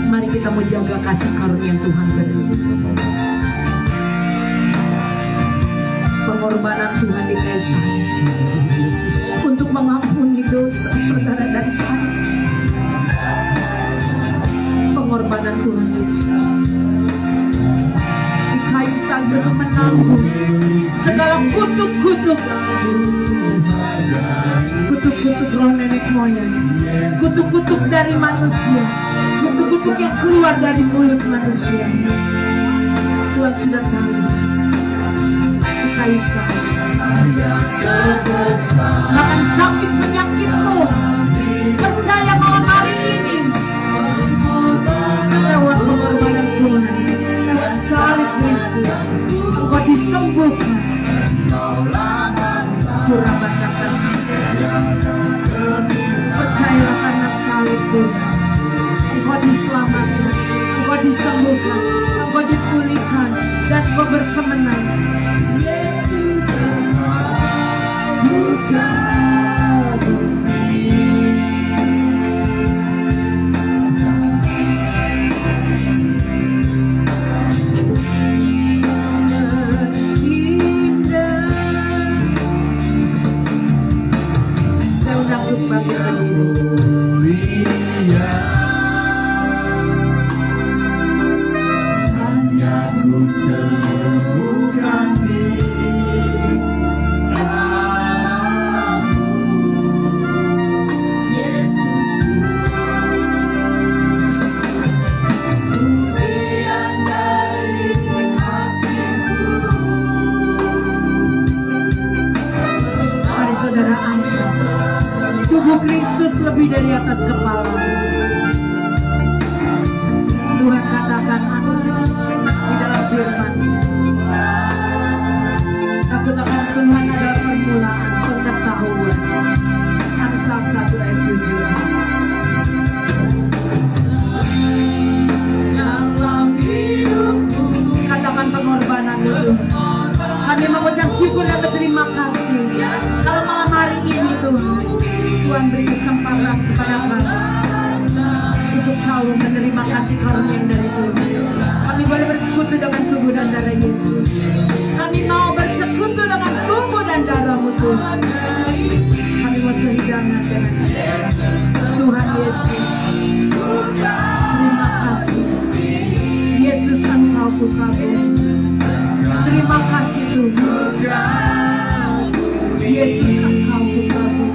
Mari kita menjaga kasih karunia yang Tuhan beri. Pengorbanan Tuhan di kayu salib untuk mengampuni dosa saudara dan saya. Pengorbanan Tuhan Yesus di kayu salib untuk menanggung segala kutuk-kutuk roh nenek moyang, kutuk-kutuk dari manusia, kutuk-kutuk yang keluar dari mulut manusia. Tuhan sudah tahu di kayu salib. Bahkan sakit penyakitmu, percaya malam hari ini lewat pengorbanan Tuhan, lewat salib Kristus engkau disembuhkan. Kurabanda kasih, percayalah karena salib Tuhan engkau diselamatkan, engkau disembuhkan, engkau dipulihkan, dan engkau berkemenangan. Tubuh Kristus lebih dari atas kepala. Tuhan katakan di dalam firman, takut akan Tuhan adalah permulaan pengetahuan. Amsal 1 ayat 7. Tuhan beri kesempatan kepada kami untuk tahu menerima kasih karunia yang dari Tuhan. Kami boleh bersekutu dengan tubuh dan darah Yesus. Kami mau bersekutu dengan tubuh dan darah-Mu Tuhan. Kami mau sehidangan dengan Tuhan Yesus. Terima kasih Yesus, Engkau ku kabur. Terima kasih Tuhan Yesus, Engkau ku kabur.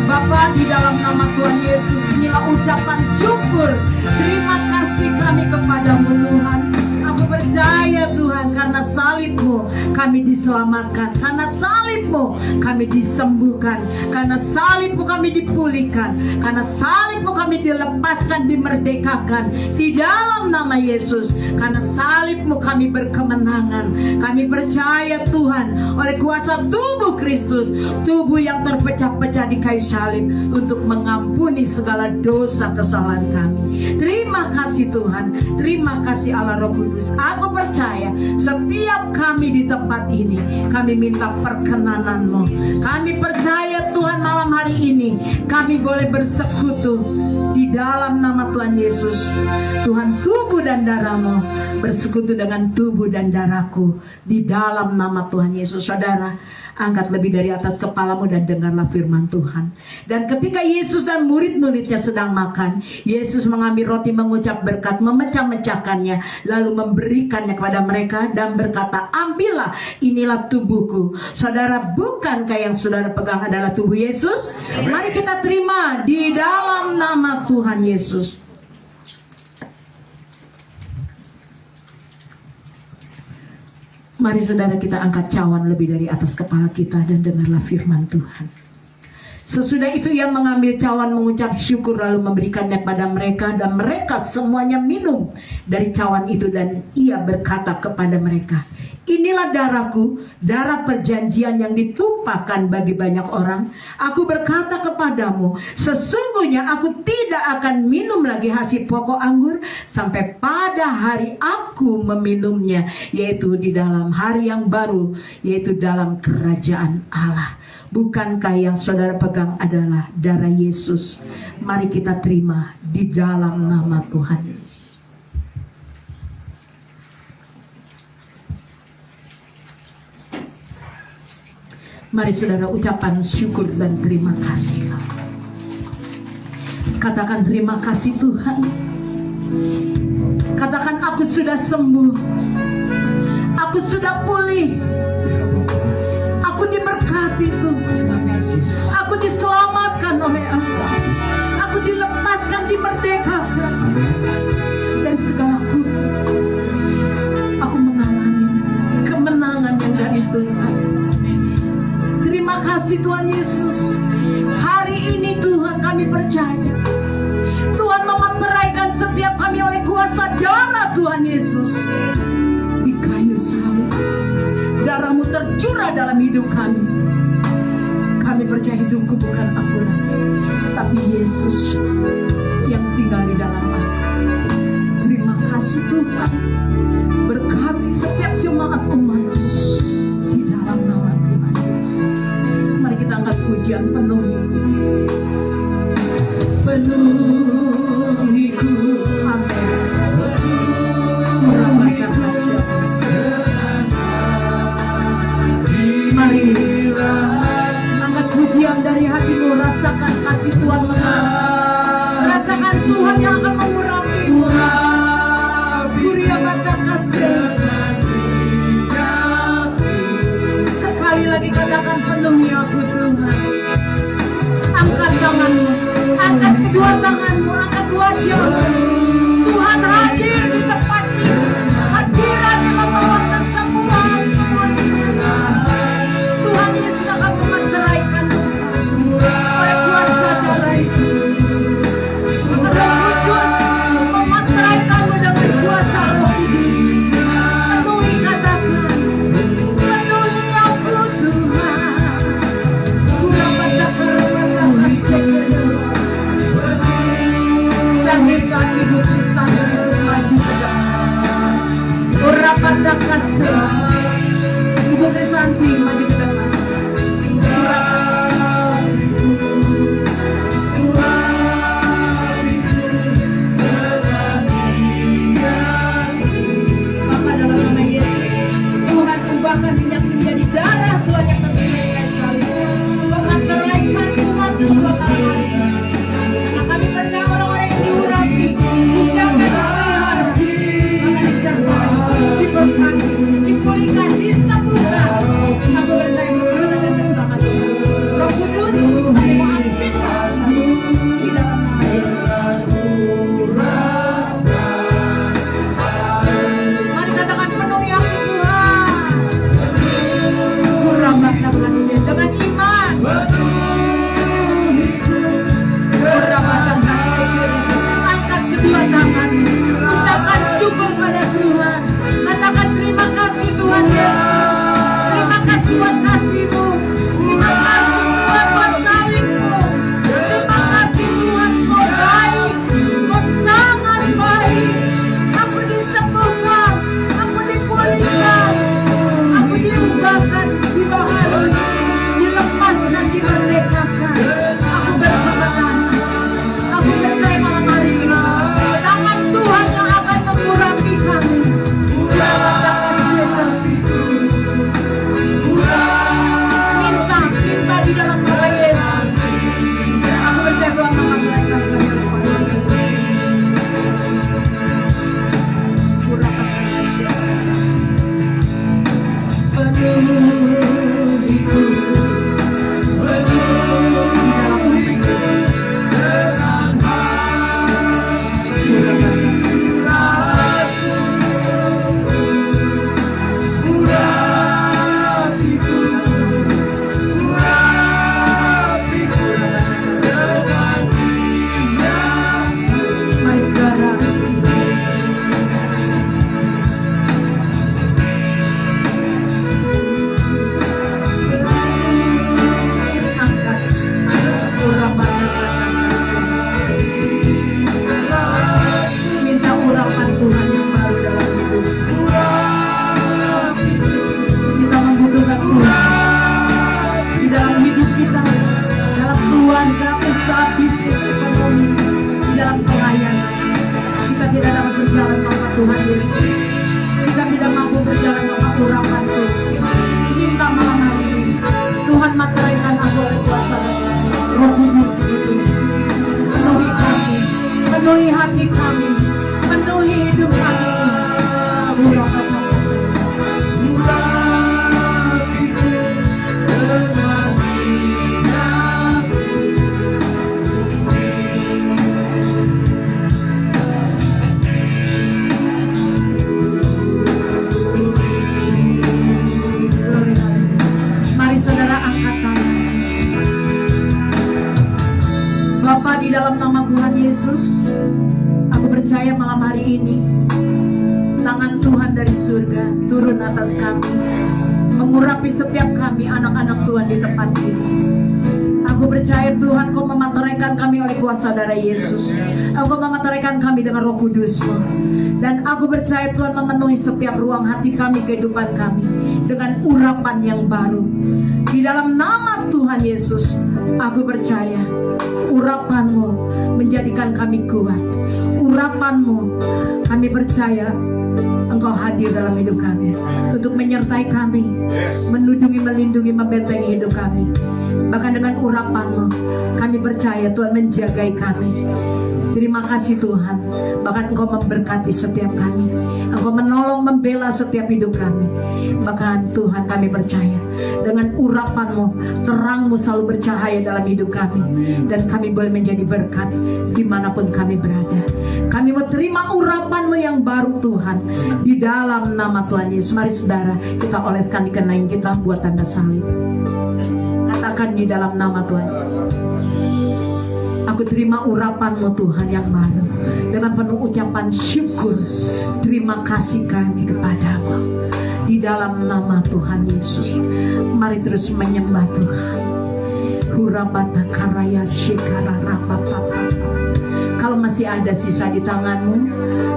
Bapa, di dalam nama Tuhan Yesus, inilah ucapan syukur. Terima kasih kami kepadamu Tuhan. Aku percaya Tuhan, karena salib-Mu kami diselamatkan, karena salib-Mu kami disembuhkan, karena salib-Mu kami dipulihkan, karena salib-Mu kami dilepaskan, dimerdekakan di dalam nama Yesus. Karena salib-Mu kami berkemenangan. Kami percaya Tuhan, oleh kuasa tubuh Kristus, tubuh yang terpecah-pecah di kayu salib, untuk mengampuni segala dosa kesalahan kami. Terima kasih Tuhan. Terima kasih Allah Roh Kudus. Aku percaya setiap kami di tempat ini, kami minta perkenanan-Mu. Kami percaya Tuhan, malam hari ini kami boleh bersekutu di dalam nama Tuhan Yesus. Tuhan, tubuh dan darah-Mu bersekutu dengan tubuh dan darahku di dalam nama Tuhan Yesus. Saudara, angkat lebih dari atas kepalamu dan dengarlah firman Tuhan. Dan ketika Yesus dan murid-muridnya sedang makan, Yesus mengambil roti, mengucap berkat, memecah-mecahkannya, lalu memberikannya kepada mereka dan berkata, ambillah, inilah tubuhku. Saudara, bukankah yang saudara pegang adalah tubuh Yesus? Mari kita terima di dalam nama Tuhan Yesus. Mari saudara, kita angkat cawan lebih dari atas kepala kita dan dengarlah firman Tuhan. Sesudah itu ia mengambil cawan, mengucap syukur, lalu memberikannya kepada mereka, dan mereka semuanya minum dari cawan itu. Dan ia berkata kepada mereka, inilah darahku, darah perjanjian yang ditumpahkan bagi banyak orang. Aku berkata kepadamu, sesungguhnya aku tidak akan minum lagi hasil pokok anggur sampai pada hari aku meminumnya, yaitu di dalam hari yang baru, yaitu dalam kerajaan Allah. Bukankah yang saudara pegang adalah darah Yesus? Mari kita terima di dalam nama Tuhan Yesus. Mari saudara ucapan syukur dan terima kasih. Katakan terima kasih Tuhan. Katakan aku sudah sembuh. Aku sudah pulih. Aku diberkati Tuhan. Aku diselamatkan oleh Allah. Aku dilepaskan, dimerdekakan dari segala kutuk. Aku mengalami kemenangan yang dari Tuhan. Terima kasih Tuhan Yesus. Hari ini Tuhan kami percaya Tuhan memeteraikan setiap kami oleh kuasa darah Tuhan Yesus di kayu salib. Darah-Mu tercurah dalam hidup kami. Kami percaya hidupku bukan aku lagi, tapi Yesus yang tinggal di dalam aku. Terima kasih Tuhan. Berkati setiap jemaat umat di dalam nama Tuhan Yesus. Mari kita angkat pujian penuhi. Penuhiku, amin. Meramaikan hasil. Mari angkat pujian dari hatimu. Rasakan kasih Tuhan mengalir. Rasakan Tuhan yang akan mengurapimu. Kuria kata kasih. Sekali lagi katakan, penuhi aku Tuhan. Angkat tanganmu, angkat kedua tanganmu, angkat wajahmu. Tuhan hadir di tempat ini. Hadirat yang membawa kesembuhan. Tuhan Yesus akan memenceraikanmu oleh kuasa darah itu. Roh Kudus memenceraikanmu dengan kuasa Roh Kudus. Penuhi, katakan, penuhi aku Tuhan. Kurang baca. Sangika buat kasih-Mu. Terima kasih Tuhan buat salib-Mu. Terima kasih Tuhan, Kau baik, Kau sangat baik. Aku disembuhkan, aku dipulihkan, aku diubahkan, dibaharui, dilepaskan, dimerdekakan. Aku berkemenangan. Aku percaya malam hari ini tangan Tuhan yang akan mengurapi kami. Minta di dalam nama Yesus. Aku percaya Tuhan mengamalkan kami. Tuhan Yesus, kita tidak mampu berjalan tanpa urapan Tuhan. Minta malam hari ini Tuhan materaikan aku oleh kuasa Roh Kudus itu. Penuhi kami, penuhi hati kami, penuhi hidup kami. Urapan Bapa, di dalam nama Tuhan Yesus, aku percaya malam hari ini tangan Tuhan dari surga turun atas kami, mengurapi setiap kami anak-anak Tuhan di tempat ini. Aku percaya Tuhan, Kau memateraikan kami oleh kuasa darah Yesus. Engkau memateraikan kami dengan Roh Kudus-Mu. Dan aku percaya Tuhan memenuhi setiap ruang hati kami, kehidupan kami dengan urapan yang baru. Di dalam nama Tuhan Yesus, aku percaya urapan-Mu menjadikan kami kuat. Urapan-Mu, kami percaya Engkau hadir dalam hidup kami untuk menyertai kami, menundungi, melindungi, membentengi hidup kami. Bahkan dengan urapan-Mu, kami percaya Tuhan menjagai kami. Terima kasih Tuhan. Bahkan Engkau memberkati setiap kami. Engkau menolong, membela setiap hidup kami. Bahkan Tuhan, kami percaya dengan urapan-Mu, terang-Mu selalu bercahaya dalam hidup kami. Dan kami boleh menjadi berkat dimanapun kami berada. Kami mau terima urapan-Mu yang baru Tuhan. Di dalam nama Tuhan Yesus. Mari saudara, kita oleskan di kenain kita buat tanda salib. Katakan di dalam nama Tuhan Yesus. Aku terima urapan-Mu Tuhan yang baru. Dengan penuh ucapan syukur, terima kasih kami kepadamu. Di dalam nama Tuhan Yesus, mari terus menyembah Tuhan. Hurabata karaya shikara rapapapa. Kalau masih ada sisa di tanganmu,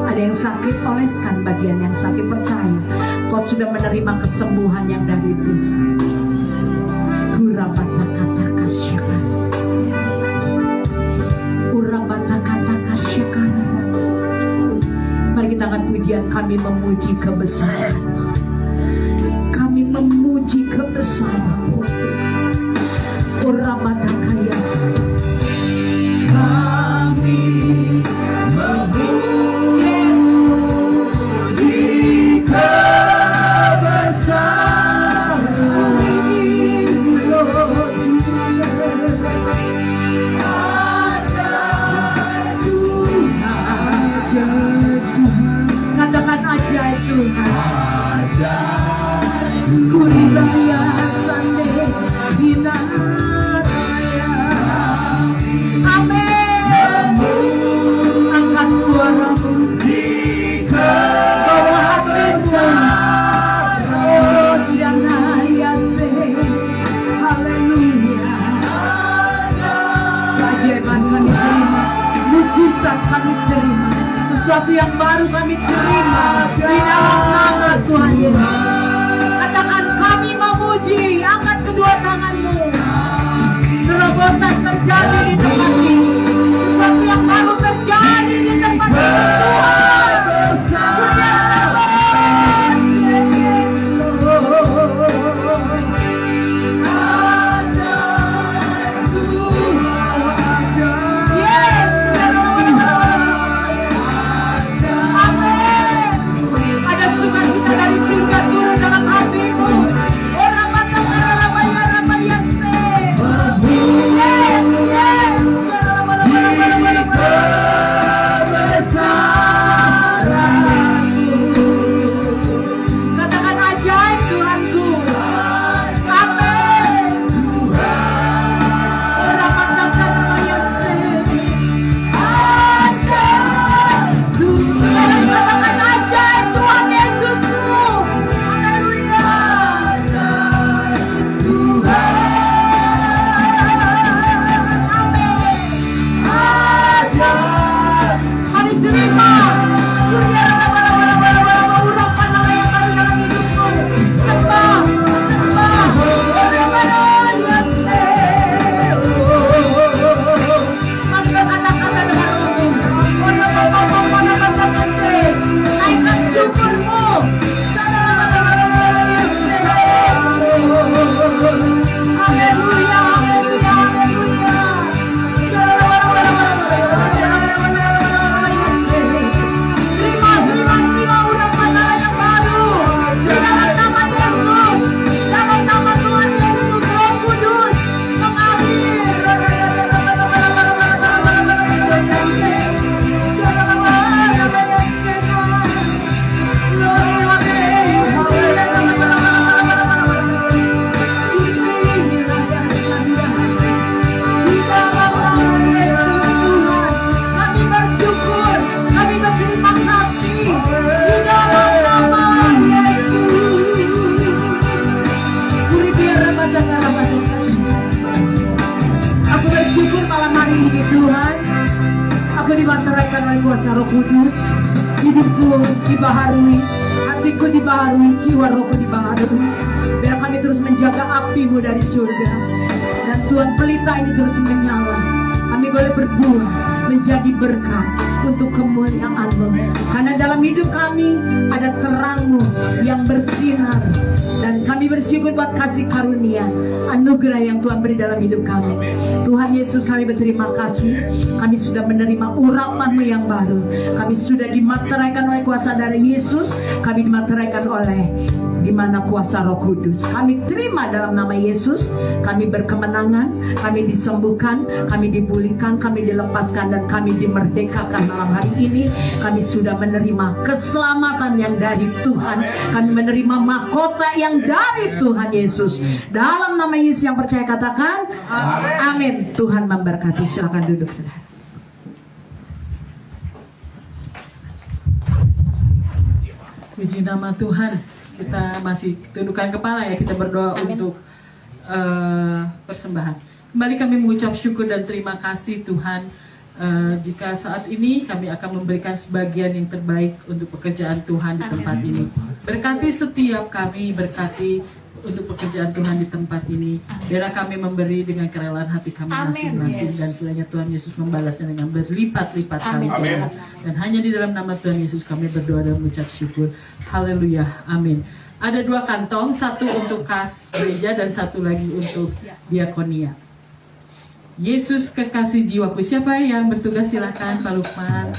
ada yang sakit, oleskan bagian yang sakit. Percaya kau sudah menerima kesembuhan yang dari Tuhan. Hurabata kata kasyakara. Mari kita angkat pujian, kami memuji kebesaran-Mu. Kami memuji kebesaran-Mu Tuhan. Urabadakayas. Kami memuji kebesaran-Mu, Lord Jesus. Katakan ajaib Tuhan. Kuribaya sande sesuatu yang baru kami terima di dalam nama Tuhan Yesus. Katakan kami memuji, angkat kedua tanganmu. Terobosan terjadi di tempat ini. Sesuatu yang baru terjadi di tempat ini Tuhan. Dimanteraikan oleh kuasa Roh Kudus, hidupku dibaharui, hatiku dibaharui, jiwa rohku dibaharui. Biar kami terus menjaga api-Mu dari surga, dan Tuhan pelita ini terus menyala. Kami boleh berbuah menjadi berkat untuk kemuliaan-Mu, karena dalam hidup kami ada terang-Mu yang bersinar, dan kami bersyukur buat kasih karunia, anugerah yang Tuhan beri dalam hidup kami. Tuhan Yesus, kami berterima kasih. Kami sudah menerima urapan-Mu yang baru. Kami sudah dimateraikan oleh kuasa darah Yesus. Kami dimateraikan oleh di mana kuasa Roh Kudus. Kami terima dalam nama Yesus. Kami berkemenangan, kami disembuhkan, kami dipulihkan, kami dilepaskan, dan kami dimerdekakan malam hari ini. Kami sudah menerima keselamatan yang dari Tuhan. Kami menerima mahkota yang dari Tuhan Yesus. Dalam nama Yesus yang percaya katakan amin. Tuhan memberkati. Silakan duduk, saudara. Puji nama Tuhan. Kita masih tundukkan kepala ya, kita berdoa untuk persembahan. Kembali kami mengucap syukur dan terima kasih Tuhan, jika saat ini kami akan memberikan sebagian yang terbaik untuk pekerjaan Tuhan di tempat ini. Berkati setiap kami, berkati untuk pekerjaan Tuhan di tempat ini. Biarlah kami memberi dengan kerelaan hati kami masing-masing, dan kiranya Tuhan Yesus membalasnya dengan berlipat-lipat kali. Dan hanya di dalam nama Tuhan Yesus kami berdoa dan mengucap syukur. Haleluya, amin. Ada 2 kantong, satu untuk kas gereja dan satu lagi untuk diakonia. Yesus kekasih jiwaku. Siapa yang bertugas? Silakan Pak Lukman.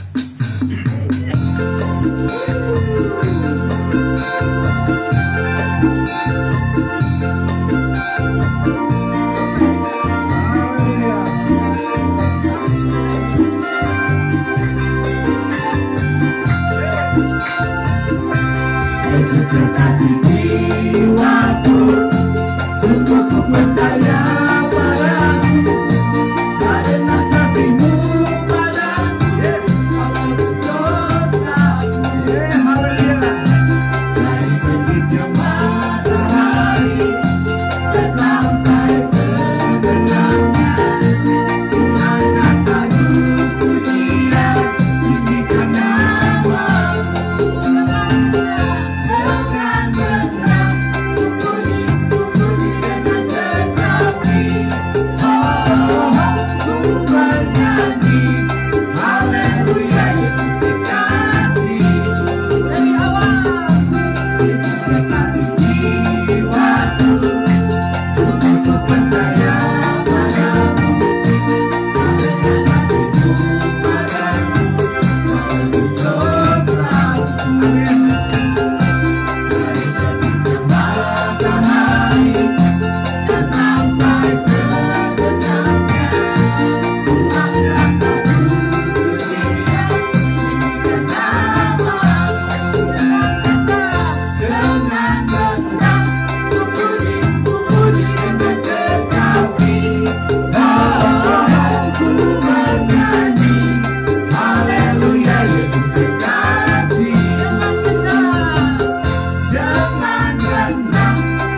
Yesus kekasih jiwaku, sungguh ku percaya padamu, karena kasih-Mu padaku, aku dosaku. Dari terbitnya matahari sampai terbenamnya, Tuhan akan pujian, tinggikan nama.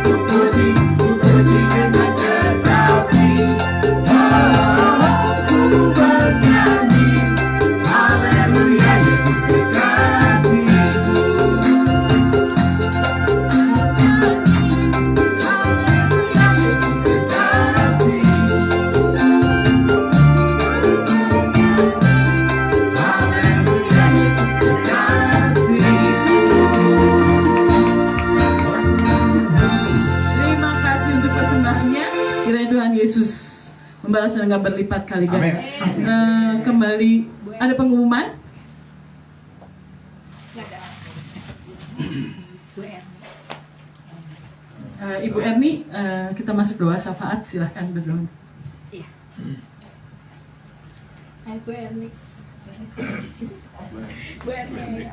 ku puji dengan tetapi ku bernyanyi haleluya Yesus kekasihku. Haleluya Yesus kekasihku. Haleluya Yesus kekasihku. Terima kasih untuk persembahannya. Kiranya Tuhan Yesus membalas dengan berlipat kali ganda. Kembali ada pengumuman. Ibu Erni, kita masuk doa syafaat. Silahkan berdoa. Bu Erni. Bu Erni.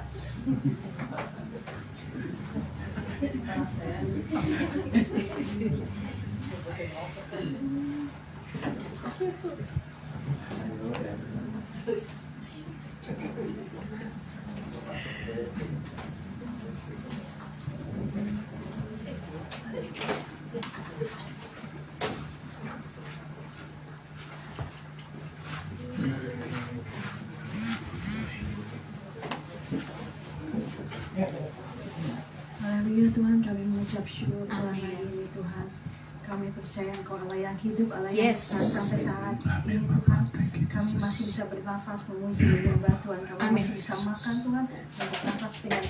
Haleluya Tuhan, kami mengucap syukur Tuhan hari ini Tuhan. Kami percaya Engkau Allah yang hidup, Allah yang besar sampai saat ini Tuhan. Kami masih bisa bernafas, memuji, menyembah Tuhan. Kami masih bisa makan Tuhan, dan bernafas dengan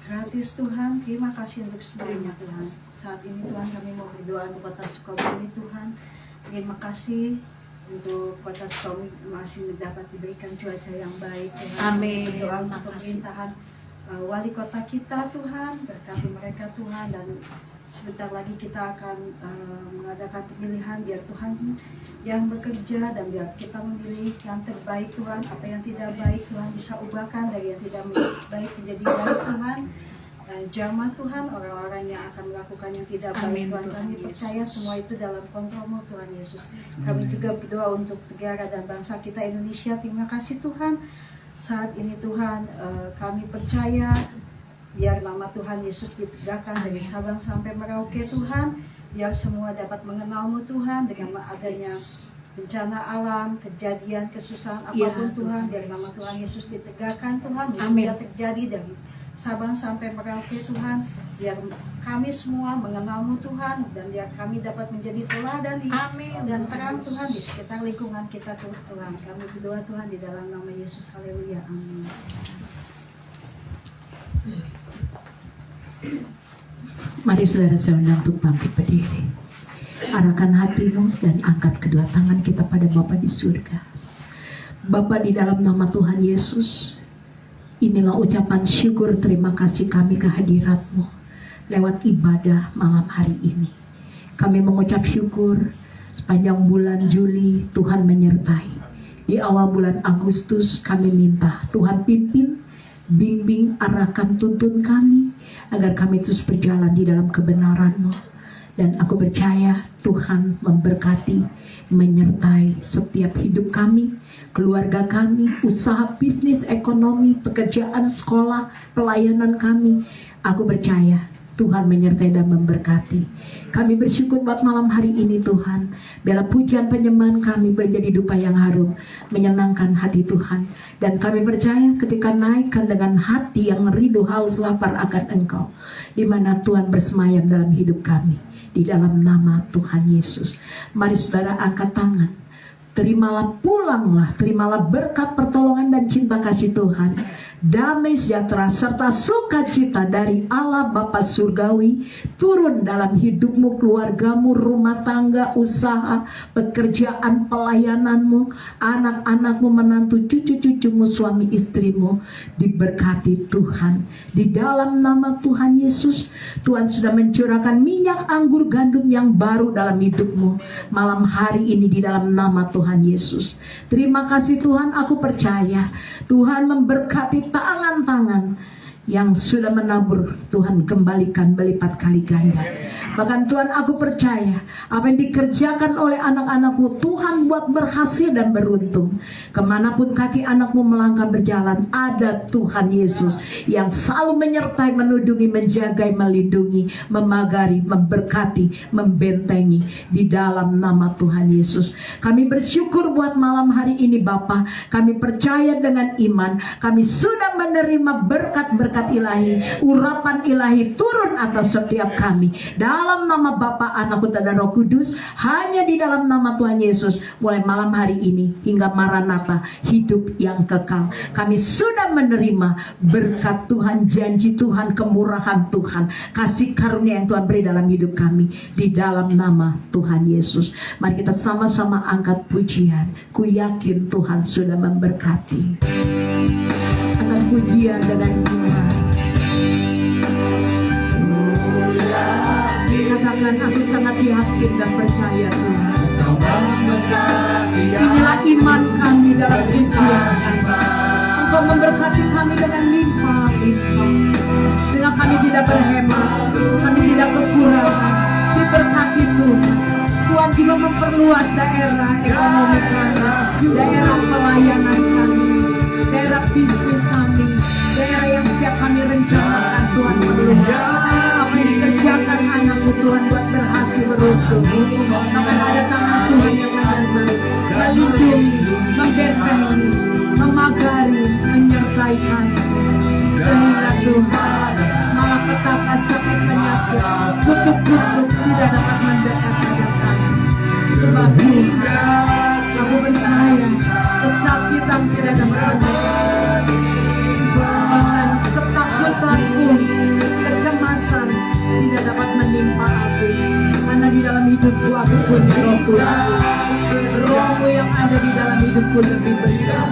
gratis Tuhan. Terima kasih untuk semuanya Tuhan. Saat ini Tuhan kami mau berdoa untuk kota Sukabumi Tuhan. Terima kasih untuk kota Sukabumi masih dapat diberikan cuaca yang baik Tuhan. Amin. Berdoa untuk pemerintahan wali kota kita Tuhan, berkati mereka Tuhan, dan sebentar lagi kita akan mengadakan pemilihan, biar Tuhan yang bekerja dan biar kita memilih yang terbaik Tuhan. Apa yang tidak baik Tuhan bisa ubahkan dari yang tidak baik menjadi baik Tuhan. Jamah Tuhan orang-orang yang akan melakukan yang tidak baik. Amin, Tuhan, Tuhan kami Yesus. percaya semua itu dalam kontrol-Mu Tuhan Yesus. Kami juga berdoa untuk negara dan bangsa kita Indonesia. Terima kasih Tuhan. Saat ini Tuhan kami percaya biar nama Tuhan Yesus ditegakkan dari Sabang sampai Merauke Tuhan, biar semua dapat mengenal-Mu Tuhan dengan adanya bencana alam, kejadian, kesusahan apapun Tuhan, biar nama Tuhan Yesus ditegakkan Tuhan, biar terjadi dari Sabang sampai Merauke Tuhan, biar kami semua mengenal-Mu Tuhan, dan biar kami dapat menjadi teladan dan terang Tuhan di sekitar lingkungan kita Tuhan. Kami berdoa Tuhan di dalam nama Yesus. Haleluya. Amin. Mari saudara saya undang untuk bangkit berdiri. Arahkan hatimu dan angkat kedua tangan kita pada Bapa di surga. Bapa, di dalam nama Tuhan Yesus, inilah ucapan syukur terima kasih kami kehadirat-Mu lewat ibadah malam hari ini. Kami mengucap syukur sepanjang bulan Juli Tuhan menyertai. Di awal bulan Agustus kami minta Tuhan pimpin, bimbing, arahkan, tuntun kami agar kami terus berjalan di dalam kebenaran-Mu. Dan aku percaya Tuhan memberkati, menyertai setiap hidup kami, keluarga kami, usaha, bisnis, ekonomi, pekerjaan, sekolah, pelayanan kami. Aku percaya Tuhan menyertai dan memberkati. Kami bersyukur buat malam hari ini Tuhan. Biarlah pujian penyembahan kami menjadi dupa yang harum, menyenangkan hati Tuhan. Dan kami percaya ketika naikkan dengan hati yang rindu, haus, lapar akan Engkau, di mana Tuhan bersemayam dalam hidup kami. Di dalam nama Tuhan Yesus. Mari saudara angkat tangan. Terimalah, pulanglah, terimalah berkat, pertolongan dan cinta kasih Tuhan, damai sejahtera serta sukacita dari Allah Bapa Surgawi turun dalam hidupmu, keluargamu, rumah tangga, usaha, pekerjaan, pelayananmu, anak-anakmu, menantu, cucu-cucumu, suami istrimu. Diberkati Tuhan. Di dalam nama Tuhan Yesus, Tuhan sudah mencurahkan minyak anggur gandum yang baru dalam hidupmu malam hari ini di dalam nama Tuhan Yesus. Terima kasih Tuhan, aku percaya Tuhan memberkati tangan-tangan yang sudah menabur. Tuhan kembalikan berlipat kali ganda. Bahkan Tuhan, aku percaya apa yang dikerjakan oleh anak-anakmu, Tuhan buat berhasil dan beruntung. Kemanapun kaki anakmu melangkah berjalan, ada Tuhan Yesus yang selalu menyertai, menudungi, menjagai, melindungi, memagari, memberkati, membentengi di dalam nama Tuhan Yesus. Kami bersyukur buat malam hari ini Bapa. Kami percaya dengan iman, kami sudah menerima berkat-berkat ilahi, urapan ilahi turun atas setiap kami. Dalam nama Bapa, Anak, dan Roh Kudus, hanya di dalam nama Tuhan Yesus, mulai malam hari ini hingga Maranatha, hidup yang kekal. Kami sudah menerima berkat Tuhan, janji Tuhan, kemurahan Tuhan, kasih karunia yang Tuhan beri dalam hidup kami, di dalam nama Tuhan Yesus. Mari kita sama-sama angkat pujian. Ku yakin Tuhan sudah memberkati. Angkat pujian dengan iman. Katakan, aku sangat yakin dan percaya Tuhan. Inilah iman kami dalam pujian. Engkau memberkati kami dengan limpah-limpah, sehingga kami tidak berhemat, kami tidak kekurangan. Diberkati Tuhan. Tuhan juga memperluas daerah ekonomi kami, daerah pelayanan kami, daerah bisnis kami, daerah yang setiap kami rencanakan. Tuhan perluas. Apa yang dikerjakan anakmu, Tuhan buat berhasil beruntung. Sampai ada tangan Tuhan yang menyertai, melindungi, membentengi, memagari, menyertai kami, sehingga Tuhan malapetaka, sakit, penyakit, kutuk-kutuk tidak dapat mendekat pada kami. Sebab Tuhan, aku percaya kesakitan tidak dapat mendekat. Bahkan ketakutan pun, kecemasan tidak dapat menimpa aku. Karena di dalam hidupku aku punya Roh Kudus. Rohmu yang ada di dalam hidupku lebih besar.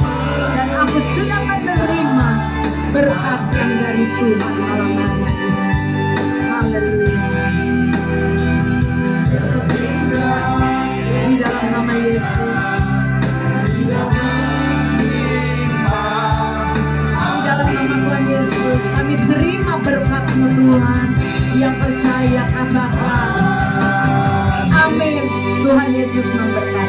Dan aku sudah menerima berkat yang dari Tuhan malam hari ini. Haleluya. Di dalam nama Yesus. Di dalam nama Tuhan Yesus, kami terima berkat-Mu Tuhan. Yang percaya katakan amin. Tuhan Yesus memberkati.